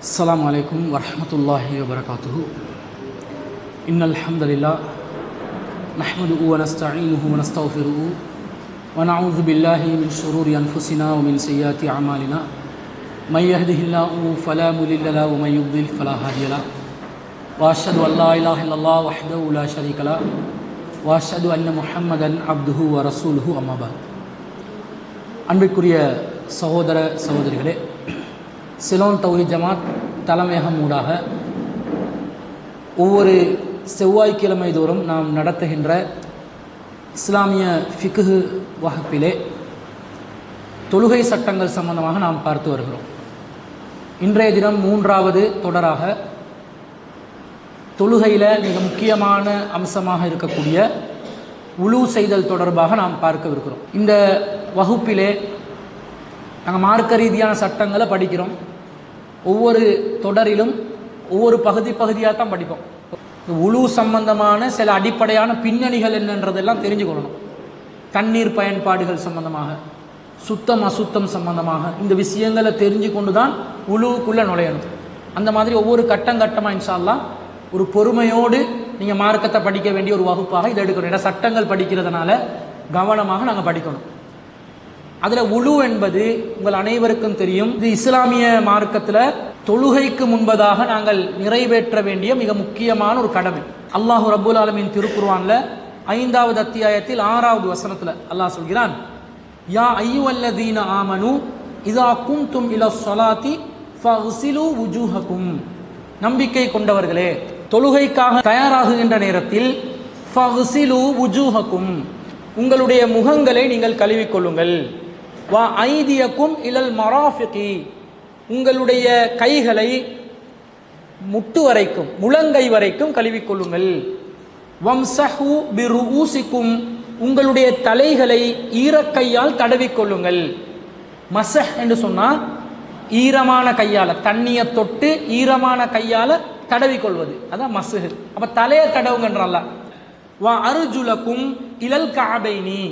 السلام عليكم ورحمة الله وبركاته. إن الحمد لله نحمده ونستعينه ونستغفره ونعوذ بالله من شرور أنفسنا ومن سيئات أعمالنا من يهده الله فلا مضل له ومن يضلل فلا هادي له وأشهد أن لا إله إلا الله وحده لا شريك له وأشهد أن محمدا عبده ورسوله أما بعد. அன்பிற்குரிய சகோதர சகோதரிகளே, சிலோன் தௌஹீத் ஜமாத் தலைமையகம் ஊடாக ஒவ்வொரு செவ்வாய்க்கிழமை தோறும் நாம் நடத்துகின்ற இஸ்லாமிய ஃபிக்ஹ் வகுப்பிலே தொழுகை சட்டங்கள் சம்பந்தமாக நாம் பார்த்து வருகிறோம். இன்றைய தினம் மூன்றாவது தொடராக தொழுகையில் மிக முக்கியமான அம்சமாக இருக்கக்கூடிய உலு செய்தல் தொடர்பாக நாம் பார்க்கவிருக்கிறோம். இந்த வகுப்பிலே நாங்கள் மார்க்க ரீதியான சட்டங்களை படிக்கிறோம். ஒவ்வொரு தொடரிலும் ஒவ்வொரு பகுதியாக தான் படிப்போம். உலு சம்பந்தமான சில அடிப்படையான பின்னணிகள் என்னன்றதெல்லாம் தெரிஞ்சுக்கொள்ளணும். தண்ணீர் பயன்பாடுகள் சம்பந்தமாக, சுத்தம் அசுத்தம் சம்பந்தமாக இந்த விஷயங்களை தெரிஞ்சு கொண்டு தான் உலுவுக்குள்ளே நுழையணும். அந்த மாதிரி ஒவ்வொரு கட்டமாக இன்ஷா அல்லாஹ் ஒரு பொறுமையோடு நீங்கள் மார்க்கத்தை படிக்க வேண்டிய ஒரு வகுப்பாக இதை எடுக்கணும். ஏன்னா சட்டங்கள் படிக்கிறதுனால கவனமாக நாங்கள் படிக்கணும். அதில் உலு என்பது உங்கள் அனைவருக்கும் தெரியும், இது இஸ்லாமிய மார்க்கத்தில் தொழுகைக்கு முன்பதாக நாங்கள் நிறைவேற்ற வேண்டிய மிக முக்கியமான ஒரு கடமை. அல்லாஹு ரப்புல் ஆலமீன் திருக்குர்ஆன்ல 5வது அத்தியாயத்தில் 6வது வசனத்தில் அல்லாஹ் சொல்கிறான், யா அய்யுஹல்லதீன ஆமனு இதா குன்தும் இலா ஸலாத்தி ஃபக்ஸிலு வுஜூஹக்கும், நம்பிக்கை கொண்டவர்களே தொழுகைக்காக தயாராகுகின்ற நேரத்தில் ஃபக்ஸிலு வுஜூஹக்கும், உங்களுடைய முகங்களை நீங்கள் கழுவிக்கொள்ளுங்கள். வா ஐதியக்கும் இலல் மராஃபிகி, உங்களுடைய கைகளை முட்டு வரைக்கும் முழங்கை வரைக்கும் கழுவிக்கொள்ளுங்கள். வம்சஹு பிருஊசிக்கும், உங்களுடைய தலைகளை ஈரக்கையால் தடவிக்கொள்ளுங்கள். மஸஹ் என்று சொன்னால் ஈரமான கையால், தண்ணியை தொட்டு ஈரமான கையால் தடவிக்கொள்வது, அதான் மஸ்ஹ். அப்போ தலையை தடவுங்கன்றால. வா அர்ஜுலக்கும் இலல் கஅபைனி,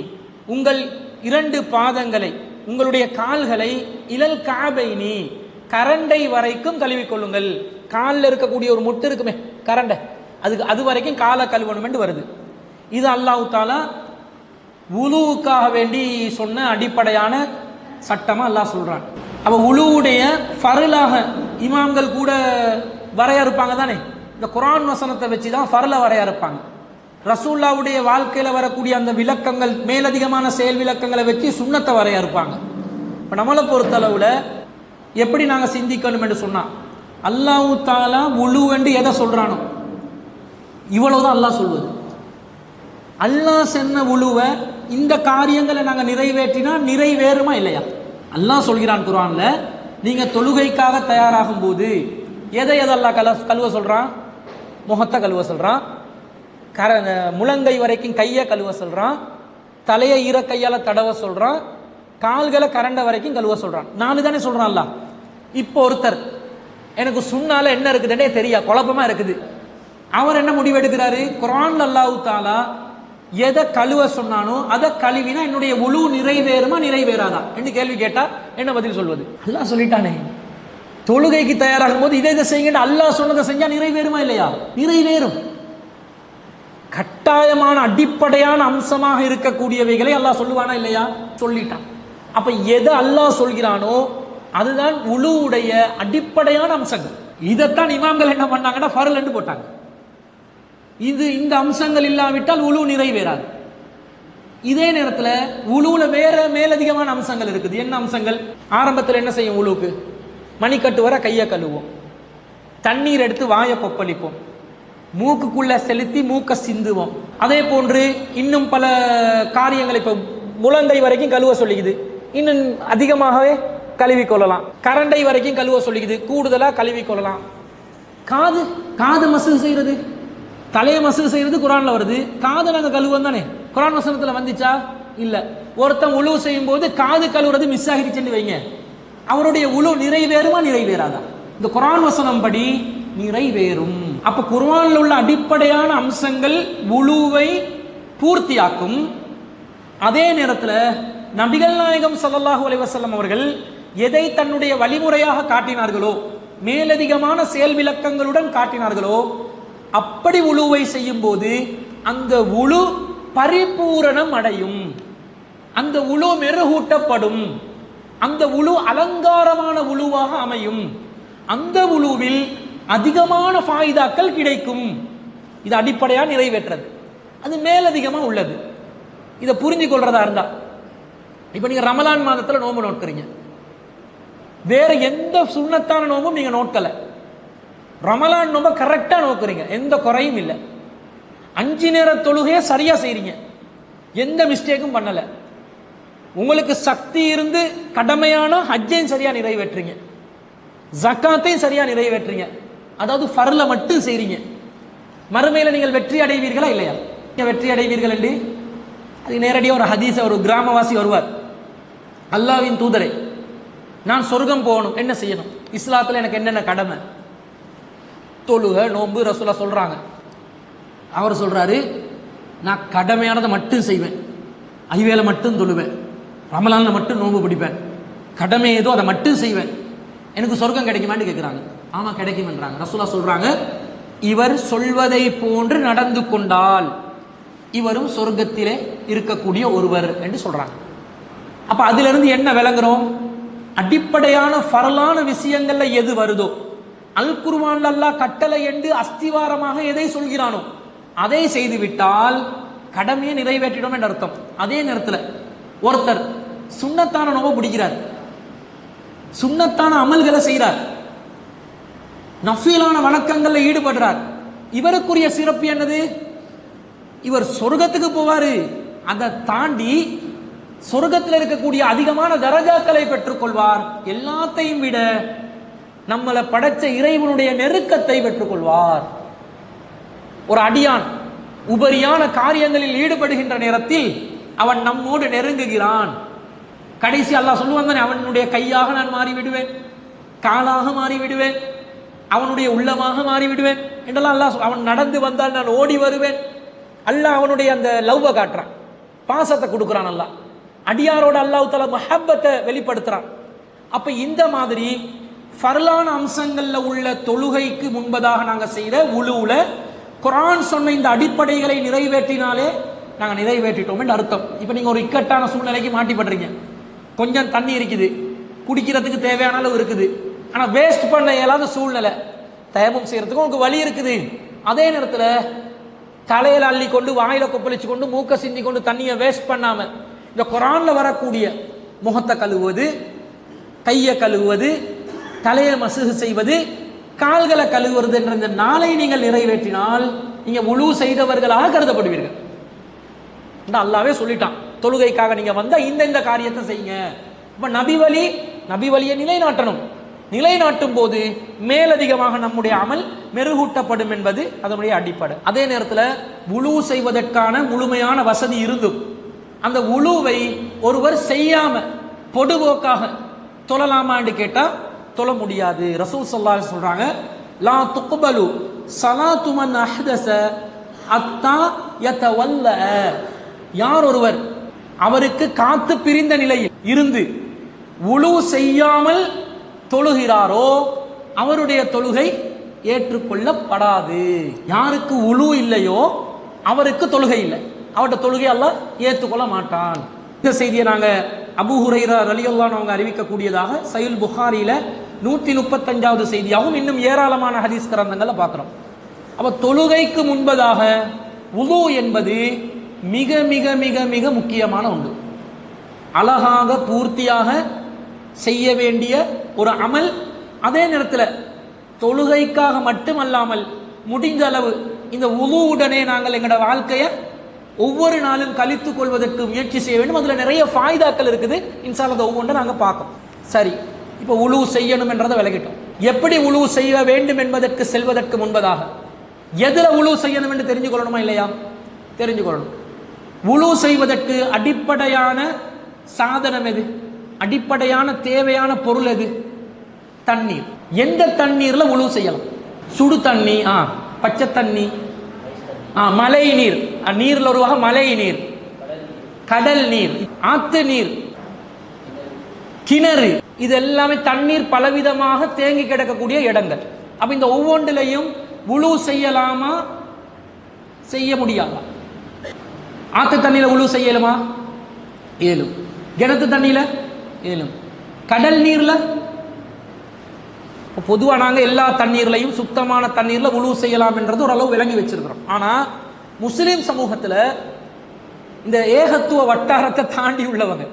உங்கள் 2 பாதங்களை உங்களுடைய கால்களை இலல் கஅபைனி கரண்டை வரைக்கும் கழுவிக்கொள்ளுங்கள். காலில் இருக்கக்கூடிய ஒரு முட்டு இருக்குமே கரண்டை, அது வரைக்கும் காலை கழுவணும் என்று வருது. இது அல்லாஹ் தஆலா உலுவுக்காக வேண்டி சொன்ன அடிப்படையான சட்டமாக அல்லாஹ் சொல்றான். அப்போ உலுவுடைய ஃபர்லாக இமாம்கள் கூட வரையறுப்பாங்க தானே, இந்த குர்ஆன் வசனத்தை வச்சு தான் ஃபர்ல வரையறுப்பாங்க. ரசூல்லாவுடைய வாழ்க்கையில் வரக்கூடிய அந்த விளக்கங்கள், மேலதிகமான செயல் விளக்கங்களை வச்சு சுன்னத்தை வரையறுப்பாங்க. இப்போ நம்மளை பொறுத்தளவில் எப்படி நாங்கள் சிந்திக்கணும் என்று சொன்னால், அல்லாஹ் தஆலா உலு என்று எதை சொல்கிறானோ இவ்வளவுதான் அல்லாஹ் சொல்வது. அல்லாஹ் சொன்ன உலுவை இந்த காரியங்களை நாங்கள் நிறைவேற்றினா நிறைவேறுமா இல்லையா? அல்லாஹ் சொல்கிறான் குர்ஆன்ல, நீங்கள் தொழுகைக்காக தயாராகும் போது எதை அல்லாஹ் கழுவ சொல்கிறான்? முகத்தை கழுவ சொல்கிறான், முழங்கை வரைக்கும் கையை கழுவ சொல்றான், தலையை ஈர கையால தடவ சொல்றான், கால்களை கரண்ட வரைக்கும் கழுவ சொல்றான். 4 தானே சொல்றான்ல. இப்போ ஒருத்தர் எனக்கு சுன்னால என்ன இருக்குதுன்னே தெரியா, குழப்பமா இருக்குது. அவர் என்ன முடிவு எடுக்கிறாரு? குர்ஆன்ல அல்லாஹ் தஆலா எதை கழுவ சொன்னானோ அதை கழுவினா என்னுடைய உலு நிறைவேறுமா நிறைவேறாதா என்று கேள்வி கேட்டா என்ன பதில் சொல்வது? அல்லாஹ் சொல்லிட்டானே, தொழுகைக்கு தயாராகும் போது இதை செய்யுங்க, அல்லாஹ் சொன்னதை செஞ்சா நிறைவேறுமா இல்லையா? நிறைவேறும். கட்டாயமான அடிப்படையான அம்சமாக இருக்கக்கூடியவைகளை அல்லாஹ் சொல்லுவானா இல்லையா? சொல்லிட்டான். அப்ப எதை அல்லாஹ் சொல்கிறானோ அதுதான் உலுவுடைய அடிப்படையான அம்சங்கள். இதைத்தான் இமாம்கள் என்ன பண்ணாங்கன்னா ஃபர்ல் என்று போட்டாங்க. இந்த அம்சங்கள் இல்லாவிட்டால் உலு நிறைவேறாது. இதே நேரத்தில் உலுவுல வேற மேலதிகமான அம்சங்கள் இருக்குது. என்ன அம்சங்கள்? ஆரம்பத்தில் என்ன செய்யும்? உலுவுக்கு மணிக்கட்டு வர கையை கழுவோம், தண்ணீர் எடுத்து வாயை கொப்பளிப்போம், மூக்குக்குள்ள செலுத்தி மூக்கை சிந்துவோம். அதே போன்று இன்னும் பல காரியங்கள், இப்போ முழங்கை வரைக்கும் கழுவ சொல்லிக்குது, இன்னும் அதிகமாகவே கழுவிக்கொள்ளலாம். கரண்டை வரைக்கும் கழுவ சொல்லிக்குது, கூடுதலாக கழுவிக்கொள்ளலாம். காது மசூல் செய்யறது, தலையை மசூல் செய்யறது குர்ஆன்ல வருது. காதை நாங்கள் கழுவோம் தானே, குர்ஆன் வசனத்தில் வந்துச்சா? இல்லை. ஒருத்தன் உலு செய்யும் போது காது கழுவுறது மிஸ் ஆகிடுச்சுன்னு வைங்க, அவருடைய உலு நிறைவேறுமா நிறைவேறாதா? இந்த குர்ஆன் வசனம் படி நிறைவேறும். அப்ப குர்ஆனில் உள்ள அடிப்படையான அம்சங்கள் உலுவை பூர்த்தியாக்கும். அதே நேரத்தில் நபிகள் நாயகம் ஸல்லல்லாஹு அலைஹி வஸல்லம் அவர்கள் எதை தன்னுடைய வழிமுறையாக காட்டினார்களோ மேலதிகமான செயல் விளக்கங்களுடன் காட்டினார்களோ அப்படி உழுவை செய்யும் போது அந்த உழு பரிபூரணம் அடையும், அந்த உழு மெருகூட்டப்படும், அந்த உழு அலங்காரமான உழுவாக அமையும், அந்த உழுவில் அதிகமான ஃபாயிதாக்கள் கிடைக்கும். இது அடிப்படையாக நிறைவேற்றது. அது மேலதிகமா உள்ளது. இதை புரிஞ்சு கொள்றதா இருந்தா, இப்ப நீங்க ரமலான் மாதத்துல நோன்பு நோட்கிறீங்க, வேற எந்த சுன்னத்தான நோம்பும் நீங்க நோக்கல, ரமலான் நோம்ப கரெக்டா நோக்குறீங்க, எந்த குறையும் இல்லை, 5 நேர தொழுகையை சரியா செய்றீங்க, எந்த மிஸ்டேக்கும் பண்ணல, உங்களுக்கு சக்தி இருந்து கடமையான ஹஜ்ஜையும் சரியா நிறைவேற்றுறீங்க, ஜக்காத்தையும் சரியா நிறைவேற்றுறீங்க, அதாவது ஃபர்ல மட்டும் செய்றீங்க, மறுமையில நீங்கள் வெற்றி அடைவீர்களா இல்லையா? வெற்றி அடைவீர்கள் என்று அது நேரடியாக ஒரு ஹதீஸ், ஒரு கிராமவாசி வருவார், அல்லாஹ்வின் தூதரே நான் சொர்க்கம் போகணும், என்ன செய்யணும், இஸ்லாத்துல எனக்கு என்னென்ன கடமை, தொழுக நோன்பு ரசூலா சொல்றாங்க. அவர் சொல்றாரு, நான் கடமையானதை மட்டும் செய்வேன், ஐவேளை மட்டும் தொழுவேன், ரமலான்ல மட்டும் நோன்பு பிடிப்பேன், கடமை ஏதோ அதை மட்டும் செய்வேன், எனக்கு சொர்க்கம் கிடைக்குமான்னு கேட்கிறாங்க. ஆமா கிடைக்கும் என்றாங்க. ரசூலா சொல்றாங்க, இவர் சொல்வதை போன்று நடந்து கொண்டால் இவரும் சொர்க்கத்திலே இருக்கக்கூடிய ஒருவர் என்று சொல்றாங்க. அப்ப அதுல இருந்து என்ன விளங்குறோம்? அடிப்படையான ஃபர்லான விஷயங்கள்ல எது வருதோ, அல் குர்ஆன்ல அல்லாஹ் கட்டளை என்று அஸ்திவாரமாக எதை சொல்கிறானோ அதை செய்து விட்டால் கடமையை நிறைவேற்றிடும் என்ற அர்த்தம். அதே நேரத்தில் ஒருத்தர் சுன்னத்தான நோவை பிடிக்கிறார், சுன்னத்தான அமல்களை செய்கிறார், நஃபீலான வணக்கங்கள்ல ஈடுபடுறார், இவருக்குரிய சிறப்பு என்னது? இவர் சொர்க்கத்துக்கு போவாரு, அதை தாண்டி சொர்க்கத்தில் இருக்கக்கூடிய அதிகமான தரஜாக்களை பெற்றுக் கொள்வார், எல்லாத்தையும் விட நம்மளை படைச்ச இறைவனுடைய நெருக்கத்தை பெற்றுக் கொள்வார். ஒரு அடியான் உபரியான காரியங்களில் ஈடுபடுகின்ற நேரத்தில் அவன் நம்மோடு நெருங்குகிறான். கடைசி அல்லாஹ் சொல்லுவான் தானே, அவனுடைய கையாக நான் மாறிவிடுவேன், காலாக மாறிவிடுவேன், அவனுடைய உள்ளமாக மாறிவிடுவேன் என்றெல்லாம் அல்லாஹ். அவன் நடந்து வந்தால் நான் ஓடி வருவேன். அல்லாஹ் அவனுடைய அந்த லவ்வை காட்டுறான், பாசத்தை கொடுக்குறான். அல்லாஹ் அடியாரோட அல்லாஹ் தஆலா மஹப்பத்தை வெளிப்படுத்துறான். அப்ப இந்த மாதிரி ஃபர்லான அம்சங்கள்ல உள்ள தொழுகைக்கு முன்பதாக நாங்கள் செய்கிற உழுவுல குர்ஆன் சொன்ன இந்த அடிப்படைகளை நிறைவேற்றினாலே நாங்கள் நிறைவேற்றிட்டோம் என்று அர்த்தம். இப்போ நீங்கள் ஒரு இக்கட்டான சூழ்நிலைக்கு மாட்டிப்படுறீங்க, கொஞ்சம் தண்ணி இருக்குது, குடிக்கிறதுக்கு தேவையான அளவு இருக்குது, ஆனால் வேஸ்ட் பண்ண இயலாத சூழ்நிலை, தயமம் செய்யறதுக்கு உங்களுக்கு வழி இருக்குது. அதே நேரத்தில் தலையில அள்ளி கொண்டு வாயில கொப்பளிச்சு கொண்டு மூக்க சிந்தி கொண்டு தண்ணியை வேஸ்ட் பண்ணாம இந்த குர்ஆன்ல வரக்கூடிய முகத்தை கழுவுவது, கையை கழுவுவது, தலையை மசுகு செய்வது, கால்களை கழுவுவது என்ற இந்த நாளை நீங்கள் நிறைவேற்றினால் நீங்க முழு செய்தவர்களாக கருதப்படுவீர்கள். அல்லாஹ்வே சொல்லிட்டான், தொழுகைக்காக நீங்க வந்தா இந்த காரியத்தை செய்யுங்க. இப்ப நபி வழியை நிலைநாட்டணும். நிலைநாட்டும் போது மேலதிகமாக நம்முடைய அமல் மெருகூட்டப்படும் என்பது அதனுடைய அடிப்படை. அதே நேரத்தில் உழு செய்வதற்கான முழுமையான வசதி இருந்தும் அந்த உழுவை ஒருவர் செய்யாம பொடுபோக்காக தொழலாமான்னு கேட்டா தொழ முடியாது. ரசூல் ஸல்லல்லாஹு அலைஹி சொல்றாங்க, லா துக்பலு ஸலாத்து மன் அஹ்தஸ அத்தா யதவல்ல. யார் ஒருவர் அவருக்கு காத்து பிரிந்த நிலையில் இருந்து உழு செய்யாமல் தொழுகிறாரோ அவருடைய தொழுகை ஏற்றுக்கொள்ளப்படாது. யாருக்கு உழு இல்லையோ அவருக்கு தொழுகை இல்லை, அவருடைய தொழுகை அல்லாஹ் ஏற்றுக்கொள்ள மாட்டான். இந்த செய்தியை நாங்க அபூ ஹுரைரா ரலியல்லாஹு அன்ஹு அவங்க அறிவிக்கக்கூடியதாக சஹீஹ் புகாரியில 135வது செய்தியாகவும் இன்னும் ஏராளமான ஹதீஸ் கிரந்தங்களை பார்க்கிறோம். அப்ப தொழுகைக்கு முன்பதாக வுது என்பது மிக மிக மிக மிக முக்கியமான ஒன்று. அழகாக பூர்த்தியாக செய்ய வேண்டிய ஒரு அமல். அதே நேரத்தில் தொழுகைக்காக மட்டுமல்லாமல் முடிந்த அளவு இந்த வுதுவுடனே நாங்கள் எங்களோட வாழ்க்கையை ஒவ்வொரு நாளும் கழித்துக் கொள்வதற்கு முயற்சி செய்ய வேண்டும். அதில் நிறைய ஃபாய்தாக்கள் இருக்குது. இன்ஷா அல்லாஹ் ஒவ்வொன்றை நாங்கள் பார்ப்போம். சரி, இப்போ உழு செய்யணும் என்றதை விளக்கிட்டோம். எப்படி உழு செய்ய வேண்டும் என்பதற்கு செல்வதற்கு முன்பதாக எதில் உழு செய்யணும் என்று தெரிஞ்சு கொள்ளணுமா இல்லையா? தெரிஞ்சு கொள்ளணும். உழு செய்வதற்கு அடிப்படையான சாதனம் எது? அடிப்படையான தேவையான பொருள் எது? தண்ணீர். எந்த தண்ணீர்ல உழு செய்யலாம்? சுடு தண்ணி, பச்சை தண்ணி, மழை நீர், நீர்ல ஒரு வகை மழை நீர், கடல் நீர், ஆத்து நீர், கிணறு, இது எல்லாமே தண்ணீர் பலவிதமாக தேங்கி கிடக்கக்கூடிய இடங்கள். அப்ப இந்த ஒவ்வொன்றிலையும் வுளு செய்யலாமா செய்ய முடியாதா? ஆத்து தண்ணியில வுளு செய்யலுமா? ஏலும். கிணத்து தண்ணியில ஏலும். கடல் நீர்ல பொதுவாக நாங்கள் எல்லா தண்ணீர்லையும் சுத்தமான தண்ணீர்ல வுளு செய்யலாம் என்றது ஓரளவு விளங்கி வச்சிருக்கிறோம். ஆனா முஸ்லிம் சமூகத்தில் இந்த ஏகத்துவ வட்டாரத்தை தாண்டி உள்ளவங்க,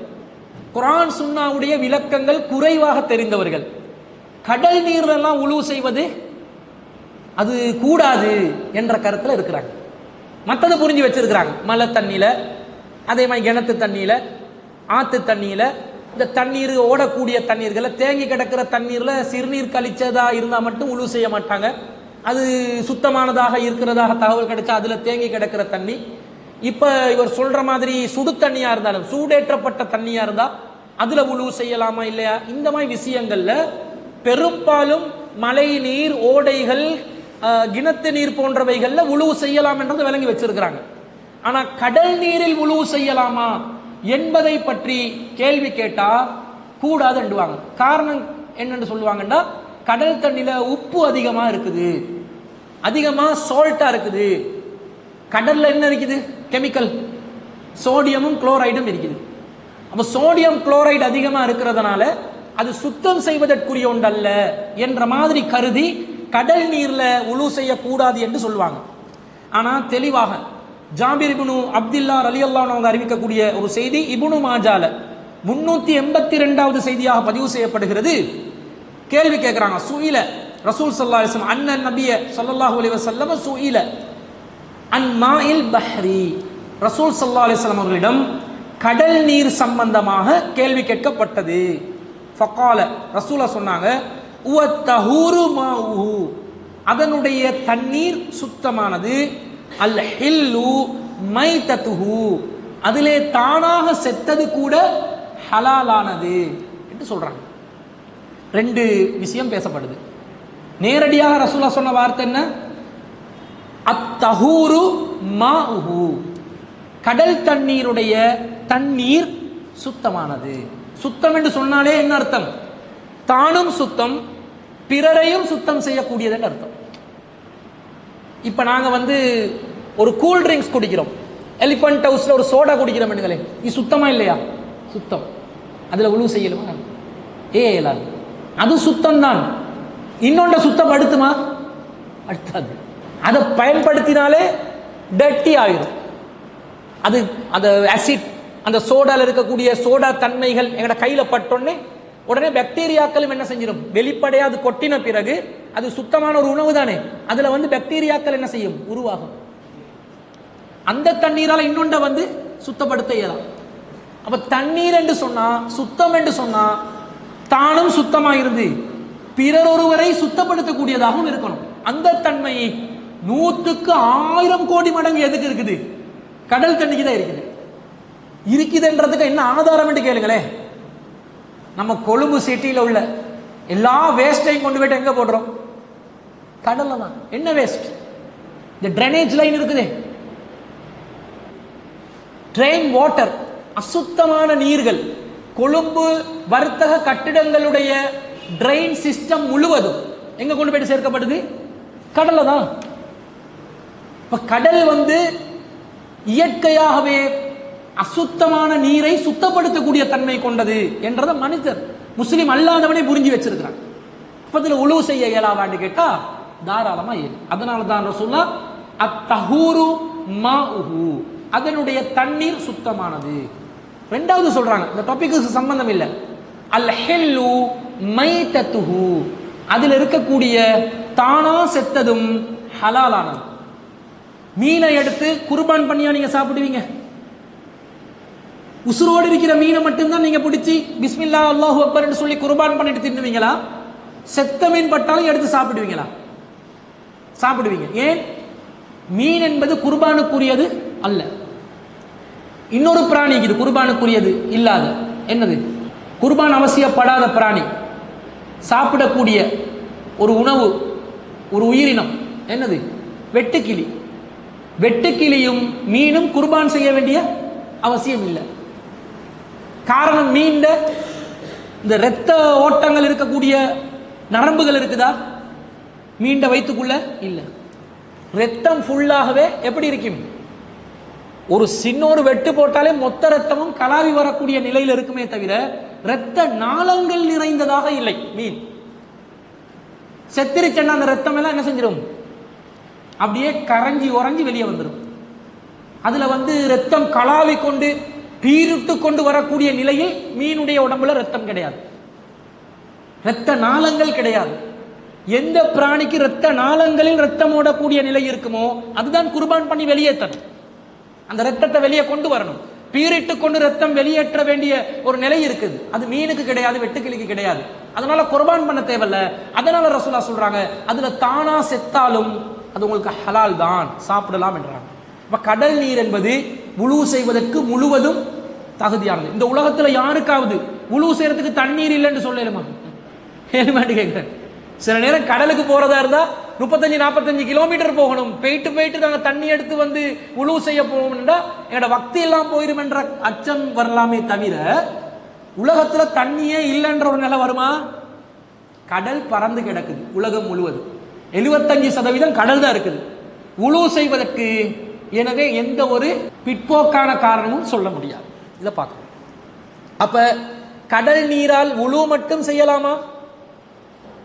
குர்ஆன் சுன்னாவுடைய விளக்கங்கள் குறைவாக தெரிந்தவர்கள், கடல் நீர்லாம் வுளு செய்வது அது கூடாது என்ற கருத்தில் இருக்கிறாங்க. மற்றதை புரிஞ்சு வச்சிருக்கிறாங்க. மழை தண்ணியில, அதே மாதிரி கிணத்து தண்ணியில, ஆத்து தண்ணியில, இந்த தண்ணீர் ஓடக்கூடிய தண்ணீர்களை, தேங்கி கிடக்கிற தண்ணீர்ல சிறுநீர் கழிச்சதா இருந்தா மட்டும் வுளு செய்ய மாட்டாங்க. அது சுத்தமானதாக இருக்கிறதாக தகவல் கிடைச்சா அதுல தேங்கி கிடக்கிற தண்ணி. இப்ப இவர் சொல்ற மாதிரி சுடு தண்ணியா இருந்தாலும், சூடேற்றப்பட்ட தண்ணியா இருந்தா அதுல வுளு செய்யலாமா இல்லையா? இந்த மாதிரி விஷயங்கள்ல பெரும்பாலும் மழை நீர், ஓடைகள், கிணத்து நீர் போன்றவைகள்ல வுளு செய்யலாம் என்றது விளங்கி வச்சிருக்கிறாங்க. ஆனா கடல் நீரில் வுளு செய்யலாமா என்பதை பற்றி கேள்வி கேட்டா கூடாது என்றுவாங்க. காரணம் என்னன்னு சொல்லுவாங்கன்னா, கடல் தண்ணியில உப்பு அதிகமா இருக்குது, அதிகமா சால்ட்டா இருக்குது. கடல்ல என்ன இருக்குது? கெமிக்கல், சோடியமும் குளோரைடும் இருக்குது. அப்ப சோடியம் குளோரைடு அதிகமா இருக்கிறதுனால அது சுத்தம் செய்வதற்குரிய ஒன்றல்ல என்ற மாதிரி கருதி கடல் நீர்ல வுளு செய்யக்கூடாது என்று சொல்லுவாங்க. ஆனா தெளிவாக ஜாபிர் இப்னு அப்துல்லா ரலியல்லாஹு அன்ஹு அறிவிக்கக்கூடிய ஒரு செய்தி இப்னு மாஜால 382வது செய்தியாக பதிவு செய்யப்படுகிறது. கேள்வி கேட்கிறாங்க, சுயில ரசூல் ஸல்லல்லாஹு அலைஹி வஸல்லம் அன்ன நபிய ஸல்லல்லாஹு அலைஹி வஸல்லம் சுயில அன் மாஇல் பஹ்ரி. ரசூல் ஸல்லல்லாஹு அலைஹி வஸல்லம் அவர்களிடம் கடல் நீர் சம்பந்தமாக கேள்வி கேட்கப்பட்டது. ஃபகால, ரசூலா சொன்னாங்க, உவ தஹூரு மாஉஹு, அதனுடைய தண்ணீர் சுத்தமானது, அல் ஹில்லு மைதத்துஹு, அதிலே தானாக செத்தது கூட ஹலாலானது என்று சொல்றாங்க. ரெண்டு விஷயம் பேசப்படுது. நேரடியாக ரசூலா சொன்ன வார்த்தை என்ன? அத்தஹூரு மாஉஹு, கடல் தண்ணீருடைய தண்ணீர் சுத்தமானது. சுத்தம் என்று சொன்னாலே என்ன அர்த்தம்? தானும் சுத்தம், பிறரையும் சுத்தம் செய்யக்கூடியது என்று அர்த்தம். இப்ப நாங்க ஒரு கூல் ட்ரிங்க்ஸ் குடிக்கிறோம், எலிபென்ட் ஹவுஸ்ல ஒரு சோடா குடிக்கிறோம், இது சுத்தமா இல்லையா? சுத்தம். அதுல வுளு செய்யலுமா? இயலாது. அது சுத்தம் தான். இன்னொன்றை சுத்தப்படுத்துமா? அடுத்தது அதை பயன்படுத்தினாலே டர்ட்டி ஆயிரும். அது அந்த ஆசிட், அந்த சோடால இருக்கக்கூடிய சோடா தன்மைகள் எங்கட கையில பட்டோன்னே உடனே பாக்டீரியாக்களும் என்ன செஞ்சிடும்? வெளிப்படையா அது கொட்டின பிறகு, அது சுத்தமான ஒரு உணவு தானே, அதுல பாக்டீரியாக்கள் என்ன செய்யும்? உருவாகும். அந்த தண்ணீரால இன்னொன்றை சுத்தப்படுத்த இயலாம். அப்ப தண்ணீர் என்று சொன்னா, சுத்தம் என்று சொன்னா, தானும் சுத்தமா இருந்து பிறர் ஒருவரை சுத்தப்படுத்தக்கூடியதாகவும் இருக்கணும். அந்த தன்மையை 100க்கு 1000 கோடி மடங்கு எதுக்கு இருக்குது? கடல் தண்ணிக்கு தான் இருக்குது. இருக்குதுன்றதுக்கு என்ன ஆதாரம் என்று கேளுங்களேன். நம்ம கொழும்பு சிட்டியில உள்ள எல்லா வேஸ்டையும் கொண்டு போயிட்டு எங்க போடுறோம்? கடல்ல தான். என்ன வேஸ்ட்? இந்த ட்ரைனேஜ் லைன் இருக்குதே, ட்ரெயின் வாட்டர், அசுத்தமான நீர்கள், கொழும்பு வர்த்தக கட்டிடங்களுடைய ட்ரெயின் சிஸ்டம் முழுவதும் எங்க கொண்டு போயிட்டு சேர்க்கப்படுது? கடல்ல தான். இப்ப கடல் இயற்கையாகவே அசுத்தமான நீரை சுத்தப்படுத்தக்கூடிய தன்மை கொண்டது என்றதை மனிதர், முஸ்லிம் அல்லாதவனே புரிஞ்சு வச்சிருக்கிறான். அப்பத்துல உழு செய்ய இயலாதான்னு கேட்டா தாராளமா இயலும். அதனால தான் ரசூலுல்லாஹ் அத்தஹூரு மாஉஹு, அதனுடைய தண்ணீர் சுத்தமானது. ரெண்டாவது சொல்றாங்க, இந்த டாபிக்கு சம்பந்தம் இல்லை, அல் ஹில்லு மைதத்துஹு, அதில் இருக்கக்கூடிய தானா செத்ததும் ஹலாலானது. மீனை எடுத்து குர்பான் பண்ணியா நீங்க சாப்பிடுவீங்க? உசுரோடு இருக்கிற மீனை மட்டும்தான் நீங்க பிடிச்சி பிஸ்மில்லா அல்லாஹு அக்பர் என்று சொல்லி குர்பான் பண்ணிட்டு தின்னுவீங்களா? செத்த மீன் பட்டாலும் எடுத்து சாப்பிடுவீங்களா? சாப்பிடுவீங்க. ஏன்? மீன் என்பது குர்பானுக்குரியது அல்ல. இன்னொரு பிராணி இது குர்பானுக்குரியது இல்லாத, என்னது? குர்பான் அவசியப்படாத பிராணி, சாப்பிடக்கூடிய ஒரு உணவு, ஒரு உயிரினம், என்னது? வெட்டுக்கிளி. வெட்டுக்கிளியும் மீனும் குர்பான் செய்ய வேண்டிய அவசியம் இல்லை. காரணம், மீன் இந்த இரத்த ஓட்டங்கள் இருக்கக்கூடிய நரம்புகள் இருக்குதா மீண்ட வயிற்றுக்குள்ள? இல்லை. ரத்தம் ஃபுல்லாகவே எப்படி இருக்கும்? ஒரு சின்ன ஒரு வெட்டு போட்டாலே மொத்த ரத்தமும் கலாவி வரக்கூடிய நிலையில் இருக்குமே தவிர இரத்த நாளங்கள் நிறைந்ததாக இல்லை. மீன் செத்திருச்சேன்னா அந்த ரத்தம் எல்லாம் என்ன செஞ்சிடும்? அப்படியே கரைஞ்சி உறைஞ்சி வெளியே வந்துடும். அதுல ரத்தம் கலாவி கொண்டு பீரிட்டு கொண்டு வரக்கூடிய நிலையில் மீனுடைய உடம்புல ரத்தம் கிடையாது, இரத்த நாளங்கள் கிடையாது. எந்த பிராணிக்கு இரத்த நாளங்களில் ரத்தம் ஓடக்கூடிய நிலை இருக்குமோ அதுதான் குர்பான் பண்ணி வெளியேற்றணும். அந்த ரத்தத்தை வெளியே கொண்டு வரணும். பீரிட்டு கொண்டு ரத்தம் வெளியேற்ற வேண்டிய ஒரு நிலை இருக்குது. அது மீனுக்கு கிடையாது, வெட்டுக்கிளிக்கு கிடையாது. அதனால குர்பான் பண்ண தேவையில்ல. அதனால ரசூலுல்லாஹ் சொல்றாங்க, அதுல தானா செத்தாலும் அது உங்களுக்கு ஹலால் தான், சாப்பிடலாம் என்றாங்க. அப்ப கடல் நீர் என்பது உலு செய்வதற்கு முழுவதும் தகுதியானது. இந்த உலகத்துல யாருக்காவது உலு செய்யறதுக்கு தண்ணீர் இல்லைன்னு சொல்லலுமா? ஏழுமாட்டு கேட்கிறேன். சில நேரம் கடலுக்கு போறதா இருந்தா 35-45 கிலோமீட்டர் போகணும். போயிட்டு நாங்க தண்ணி எடுத்து உழு செய்ய போகணும்னா என்னோட வக்தி எல்லாம் போயிடும் என்ற அச்சம் வரலாமே தவிர உலகத்துல தண்ணியே இல்லைன்ற ஒரு நிலை வருமா? கடல் பறந்து கிடக்குது உலகம் முழுவதும். 75% கடல் தான் இருக்குது உழு செய்வதற்கு. எனவே எந்த ஒரு பிற்போக்கான காரணமும் சொல்ல முடியாது. இதை பார்க்கணும். அப்ப கடல் நீரால் உழு மட்டும் செய்யலாமா?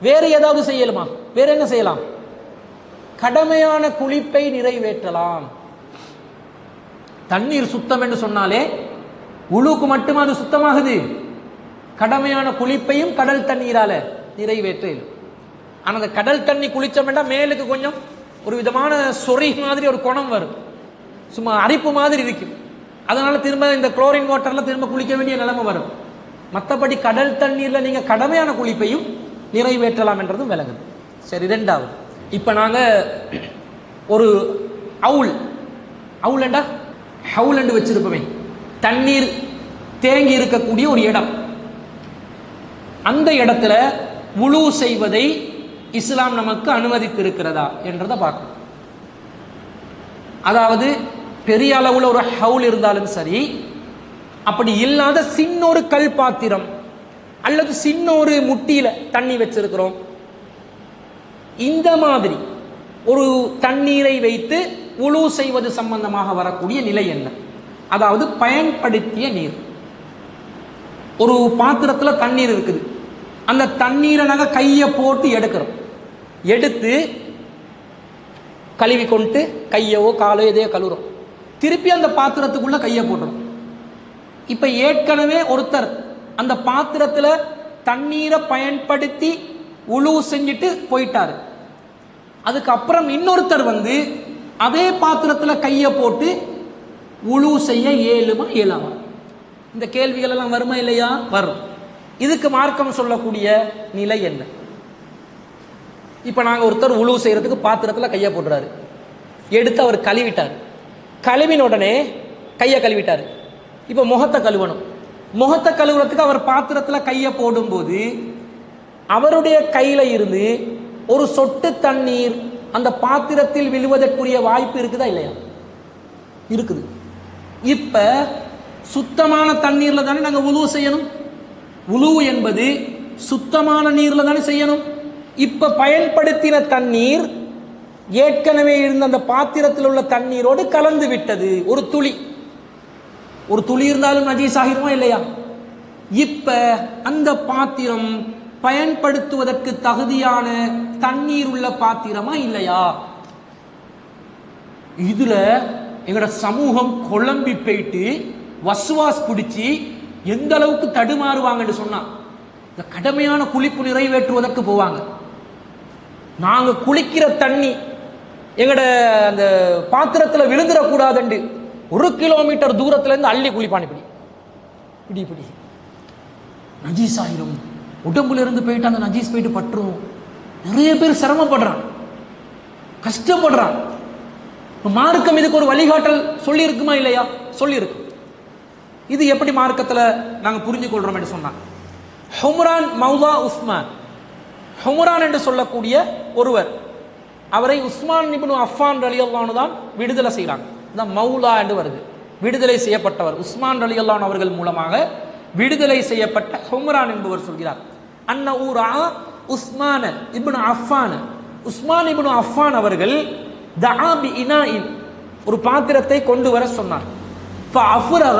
வேறு ஏதாவது செய்யலாமா? வேற என்ன செய்யலாம்? கடமையான குளிப்பை நிறைவேற்றலாம். தண்ணீர் சுத்தம் என்று சொன்னாலே உழுக்கு மட்டும் அது சுத்தமாகுது. கடமையான குளிப்பையும் கடல் தண்ணீரால நிறைவேற்ற. ஆனா அந்த கடல் தண்ணி குளிச்சோம்னா மேலுக்கு கொஞ்சம் ஒரு விதமான சொறி மாதிரி ஒரு குணம் வரும், சும்மா அரிப்பு மாதிரி இருக்கும். அதனால திரும்ப இந்த குளோரின் வாட்டர்ல திரும்ப குளிக்க வேண்டிய நிலைமை வரும். மற்றபடி கடல் தண்ணீர்ல நீங்க கடமையான குளிப்பையும் நிறைவேற்றலாம் என்றதும் விளங்குது. சரி, இரண்டாவது, இப்ப நாங்க ஒரு அவுல் என்றா ஹவுல் என்று வச்சிருப்போமே, தண்ணீர் தேங்கி இருக்கக்கூடிய ஒரு இடம். அந்த இடத்துல வுளு செய்வதை இஸ்லாம் நமக்கு அனுமதித்திருக்கிறதா என்றதை பார்க்கணும். அதாவது பெரிய அளவுல ஒரு ஹவுல் இருந்தாலும் சரி, அப்படி இல்லாத சின்ன ஒரு கல் பாத்திரம் அல்லது சின்ன ஒரு முட்டியில தண்ணி வச்சிருக்கிறோம், இந்த மாதிரி ஒரு தண்ணீரை வைத்து வுளு செய்வது சம்பந்தமாக வரக்கூடிய நிலை என்ன? அதாவது பயன்படுத்திய நீர். ஒரு பாத்திரத்துல தண்ணீர் இருக்குது, அந்த தண்ணீரை நாங்கள் கையை போட்டு எடுக்கிறோம். எடுத்து கழுவி கொண்டு கையவோ காலோ எதையோ கழுவுறோம். திருப்பி அந்த பாத்திரத்துக்குள்ள கையை போட்டுறோம். இப்ப ஏற்கனவே ஒருத்தர் அந்த பாத்திரத்துல தண்ணீரை பயன்படுத்தி வுளு செஞ்சுட்டு போயிட்டாரு. அதுக்கப்புறம் இன்னொருத்தர் அதே பாத்திரத்துல கையை போட்டு வுளு செய்ய இயலாமா? இந்த கேள்விகள் எல்லாம் வருமா இல்லையா? வரும். இதுக்கு மார்க்கம் சொல்லக்கூடிய நிலை என்ன? இப்ப நாங்க ஒருத்தர் வுளு செய்யறதுக்கு பாத்திரத்துல கையை போடுறாரு, எடுத்து அவர் கழுவிட்டார். கழுவின உடனே கையை கழுவிட்டாரு. இப்ப முகத்தை கழுவணும். முகத்தை கழுவுறதுக்கு அவர் பாத்திரத்துல கையை போடும்போது அவருடைய கையில இருந்து ஒரு சொட்டு தண்ணீர் அந்த பாத்திரத்தில் விழுவதற்குரிய வாய்ப்பு இருக்குதா இல்லையா? இருக்குது. இப்ப சுத்தமான தண்ணீர்ல தானே நாங்க வுளு செய்யணும். வுளு என்பது சுத்தமான நீர்ல தானே செய்யணும். இப்ப பயன்படுத்தின தண்ணீர் ஏற்கனவே இருந்த அந்த பாத்திரத்தில் உள்ள தண்ணீரோடு கலந்து விட்டது. ஒரு துளி இருந்தாலும் நஜீஸ் ஆகிருமா இல்லையா? இப்ப அந்த பாத்திரம் பயன்படுத்துவதற்கு தகுதியான தண்ணீர் உள்ள பாத்திரமா இல்லையா? இதுல எங்கட சமூகம் குழம்பி போயிட்டு வசுவாஸ் பிடிச்சி எந்த அளவுக்கு தடுமாறுவாங்கன்னு சொன்னா, இந்த கடமையான குளிப்பு நிறைவேற்றுவதற்கு போவாங்க. நாங்க குளிக்கிற தண்ணி எங்கட அந்த பாத்திரத்துல விழுந்துடக்கூடாதுண்டு 1 கிலோமீட்டர் தூரத்துல இருந்து அள்ளி குளிப்பான். இப்படி நஜீஸ் ஆயிரும். உடம்புல இருந்து போயிட்டு அந்த நஜீஸ் போயிட்டு பற்றும். நிறைய பேர் சிரமப்படுறான், கஷ்டப்படுறான். மார்க்கம் இதுக்கு ஒரு வழிகாட்டல் சொல்லி இருக்குமா இல்லையா? சொல்லி இருக்கு. இது எப்படி மார்க்கத்துல நாங்க புரிஞ்சு கொள்றோம் என்று சொன்னா, ஹும்ரான் மௌலா உஸ்மான், ஹும்ரான் என்று சொல்லக்கூடிய ஒருவர், அவரை உஸ்மான் இப்னு அஃபான் ரலியல்லாஹு அன்ஹு தான் விடுதலை செய்யறாங்க. மௌலா என்று வருது, விடுதலை செய்யப்பட்டவர். உஸ்மான் ரலியல்லாஹு அன்ஹு அவர்கள் மூலமாக விடுதலை செய்யப்பட்ட ஹும்ரான் என்பவர் சொல்கிறார், அன்ன ஊரா உஸ்மான இப்னு அஃபான், உஸ்மான் இப்னு அஃபான் அவர்கள் தஆபி இனாஇன், ஒரு பாத்திரத்தை கொண்டு வர சொன்னார். ஃபஅஃரக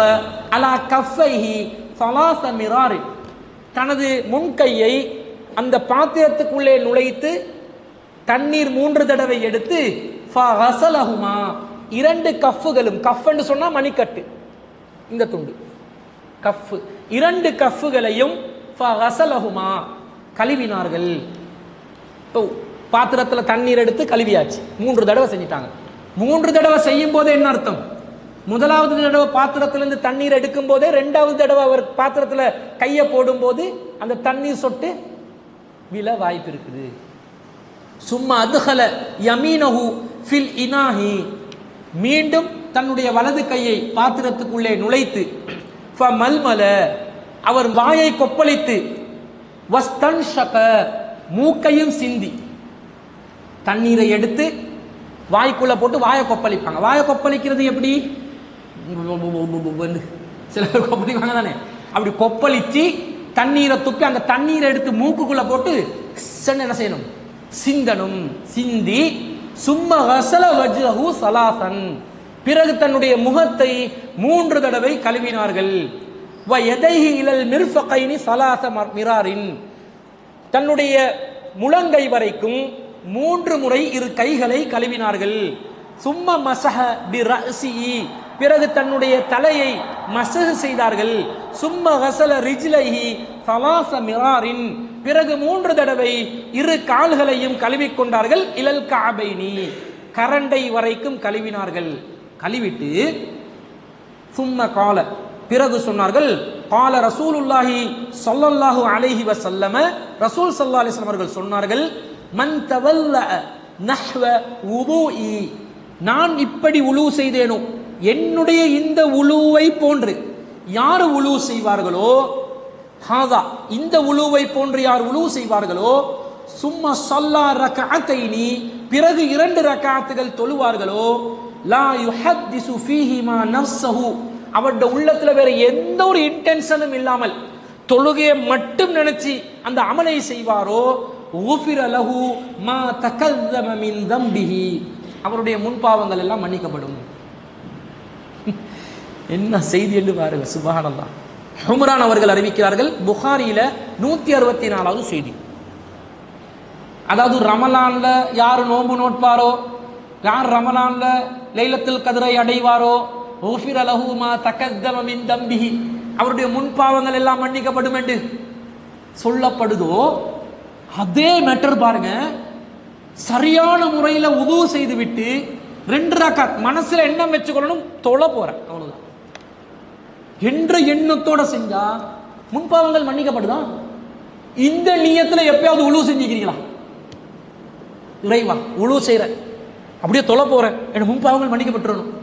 அலா கஃபைஹி ஸலாஸ மிரார், தனது முன்கையை அந்த பாத்திரத்துக்குள்ளே நுழைத்து தண்ணீர் 3 தடவை எடுத்து ஃபகஸலஹுமா, 2 கஃப்களும், கஃப்னு சொன்னா மணிக்கட்டு, இந்த துண்டு கஃப், 2 கஃப்களையும் ஃபகஸலஹுமா கழுவினார்கள். பாத்திரத்துல தண்ணீர் எடுத்து கழுவியாச்சு, 3 தடவை செஞ்சிட்டாங்க. 3 தடவை செய்யும் போதே என்ன அர்த்தம்? முதலாவது தடவை பாத்திரத்திலிருந்து தண்ணீர் எடுக்கும் போதே 2வது தடவை அவர் பாத்திரத்துல கையை போடும் போது அந்த தண்ணீர் சொட்டு விழ வாய்ப்பு இருக்குது. சும்மா அதுகல யமீனஹு ஃபில் இனாஹி, மீண்டும் தன்னுடைய வலது கையை பாத்திரத்துக்குள்ளே நுழைத்து ஃபமல்மல, அவர் வாயை கொப்பளித்து வஸ்தன்ஷக, மூக்கையும் சிந்தி, தண்ணீரை எடுத்து வாய்க்குள்ள போட்டு வாயை கொப்பளிப்பாங்க. வாயை கொப்பளிக்கிறது எப்படி? சில பேர் கொப்பளிப்பாங்க தானே, அப்படி கொப்பளிச்சு தண்ணீரை துப்பி அந்த தண்ணீரை எடுத்து மூக்குக்குள்ள போட்டு என்ன செய்யணும்? சிந்தனும். சிந்தி சும்மா கஸல வஜ்ஹு ஸலாசன், பிறகு தன்னுடைய முகத்தை 3 தடவை கழுவினார்கள். வ யதைஹி இலல் மிர்ஃபகைனி ஸலாஸ மிராரின், தன்னுடைய முழங்கை வரைக்கும் 3 முறை 2 கைகளை கழுவினார்கள். சும்மா மஸஹ பிரஸி, பிறகு தன்னுடைய தலையை மஸஹ் செய்தார்கள். சும்மா கஸல ரிஜ்லைஹி ஸலாஸ மிராரின், பிறகு 3 தடவை 2 கால்களையும் கழுவிக் கொண்டார்கள். இலல் கஅபைனி, கரண்டை வரைக்கும் கழுவினார்கள். கழுவிட்டு சும்ம கால, பிறகு சொன்னார்கள், கால ரசூலுல்லாஹி ஸல்லல்லாஹு அலைஹி வஸல்லம, ரசூல் ஸல்லல்லாஹு அலைஹி வஸல்லம் அவர்கள் சொன்னார்கள், மன் தவல்ல நஹ்வ வுதுஇ, நான் இப்படி உலு செய்தேனோ, என்னுடைய இந்த உலுவை போன்று யார் உலு செய்வார்களோ, ஹாதா, இந்த உலுவை போன்று யார் உலு செய்வார்களோ, சும்மா ஸல்லா ரக்அத்தைனி, பிறகு 2 ரக்அத்துகள் தொழுவார்களோ, லா யுஹத்திஸு ஃபீஹிமா நஃப்ஸஹு, அவருடைய உள்ளத்துல வேற எந்த ஒரு இன்டென்ஷனும் இல்லாமல் தொழுகையை மட்டும் நினைச்சு அந்த அமலை செய்வாரோ, உஃபிர லஹு மா தகல்லம மின் தம்பிஹி, அவருடைய முன்பாவங்கள் எல்லாம் மன்னிக்கப்படும். என்ன செய்தி என்று பாருங்க, சுப்ஹானல்லாஹ். ஹும்ரான் அவர்கள் அறிவிக்கிறார்கள், புகாரியில 164வது செய்தி. அதாவது ரமலான்ல யார் நோன்பு நோட்பாரோ, யார் ரமலான்ல லைலத்துல் கத்ரை அடைவாரோ, உஃபிர லஹு மா தகல்லம மின் தம்பிஹி, அவருடைய முன்பாவங்கள் எல்லாம் மன்னிக்கப்படும் என்று சொல்லப்படுதோ, அதே மேட்டர் பாருங்க, சரியான முறையில் உது செய்து விட்டு 2 ரக்காத் மனசுல எண்ணம் வச்சுக்கொள்ளணும், தொழ போறேன் அவ்வளவுதான் என்ற எண்ணத்தோட செஞ்சா முன்பாவங்கள் மன்னிக்கப்படுதா? இந்த நியத்துல எப்பயாவது உழு செஞ்சுக்கிறீங்களா? இறைவா உழு செய்யறேன், அப்படியே தொழ போறேன், என் முன்பாவங்கள் மன்னிக்கப்பட்டுறணும்.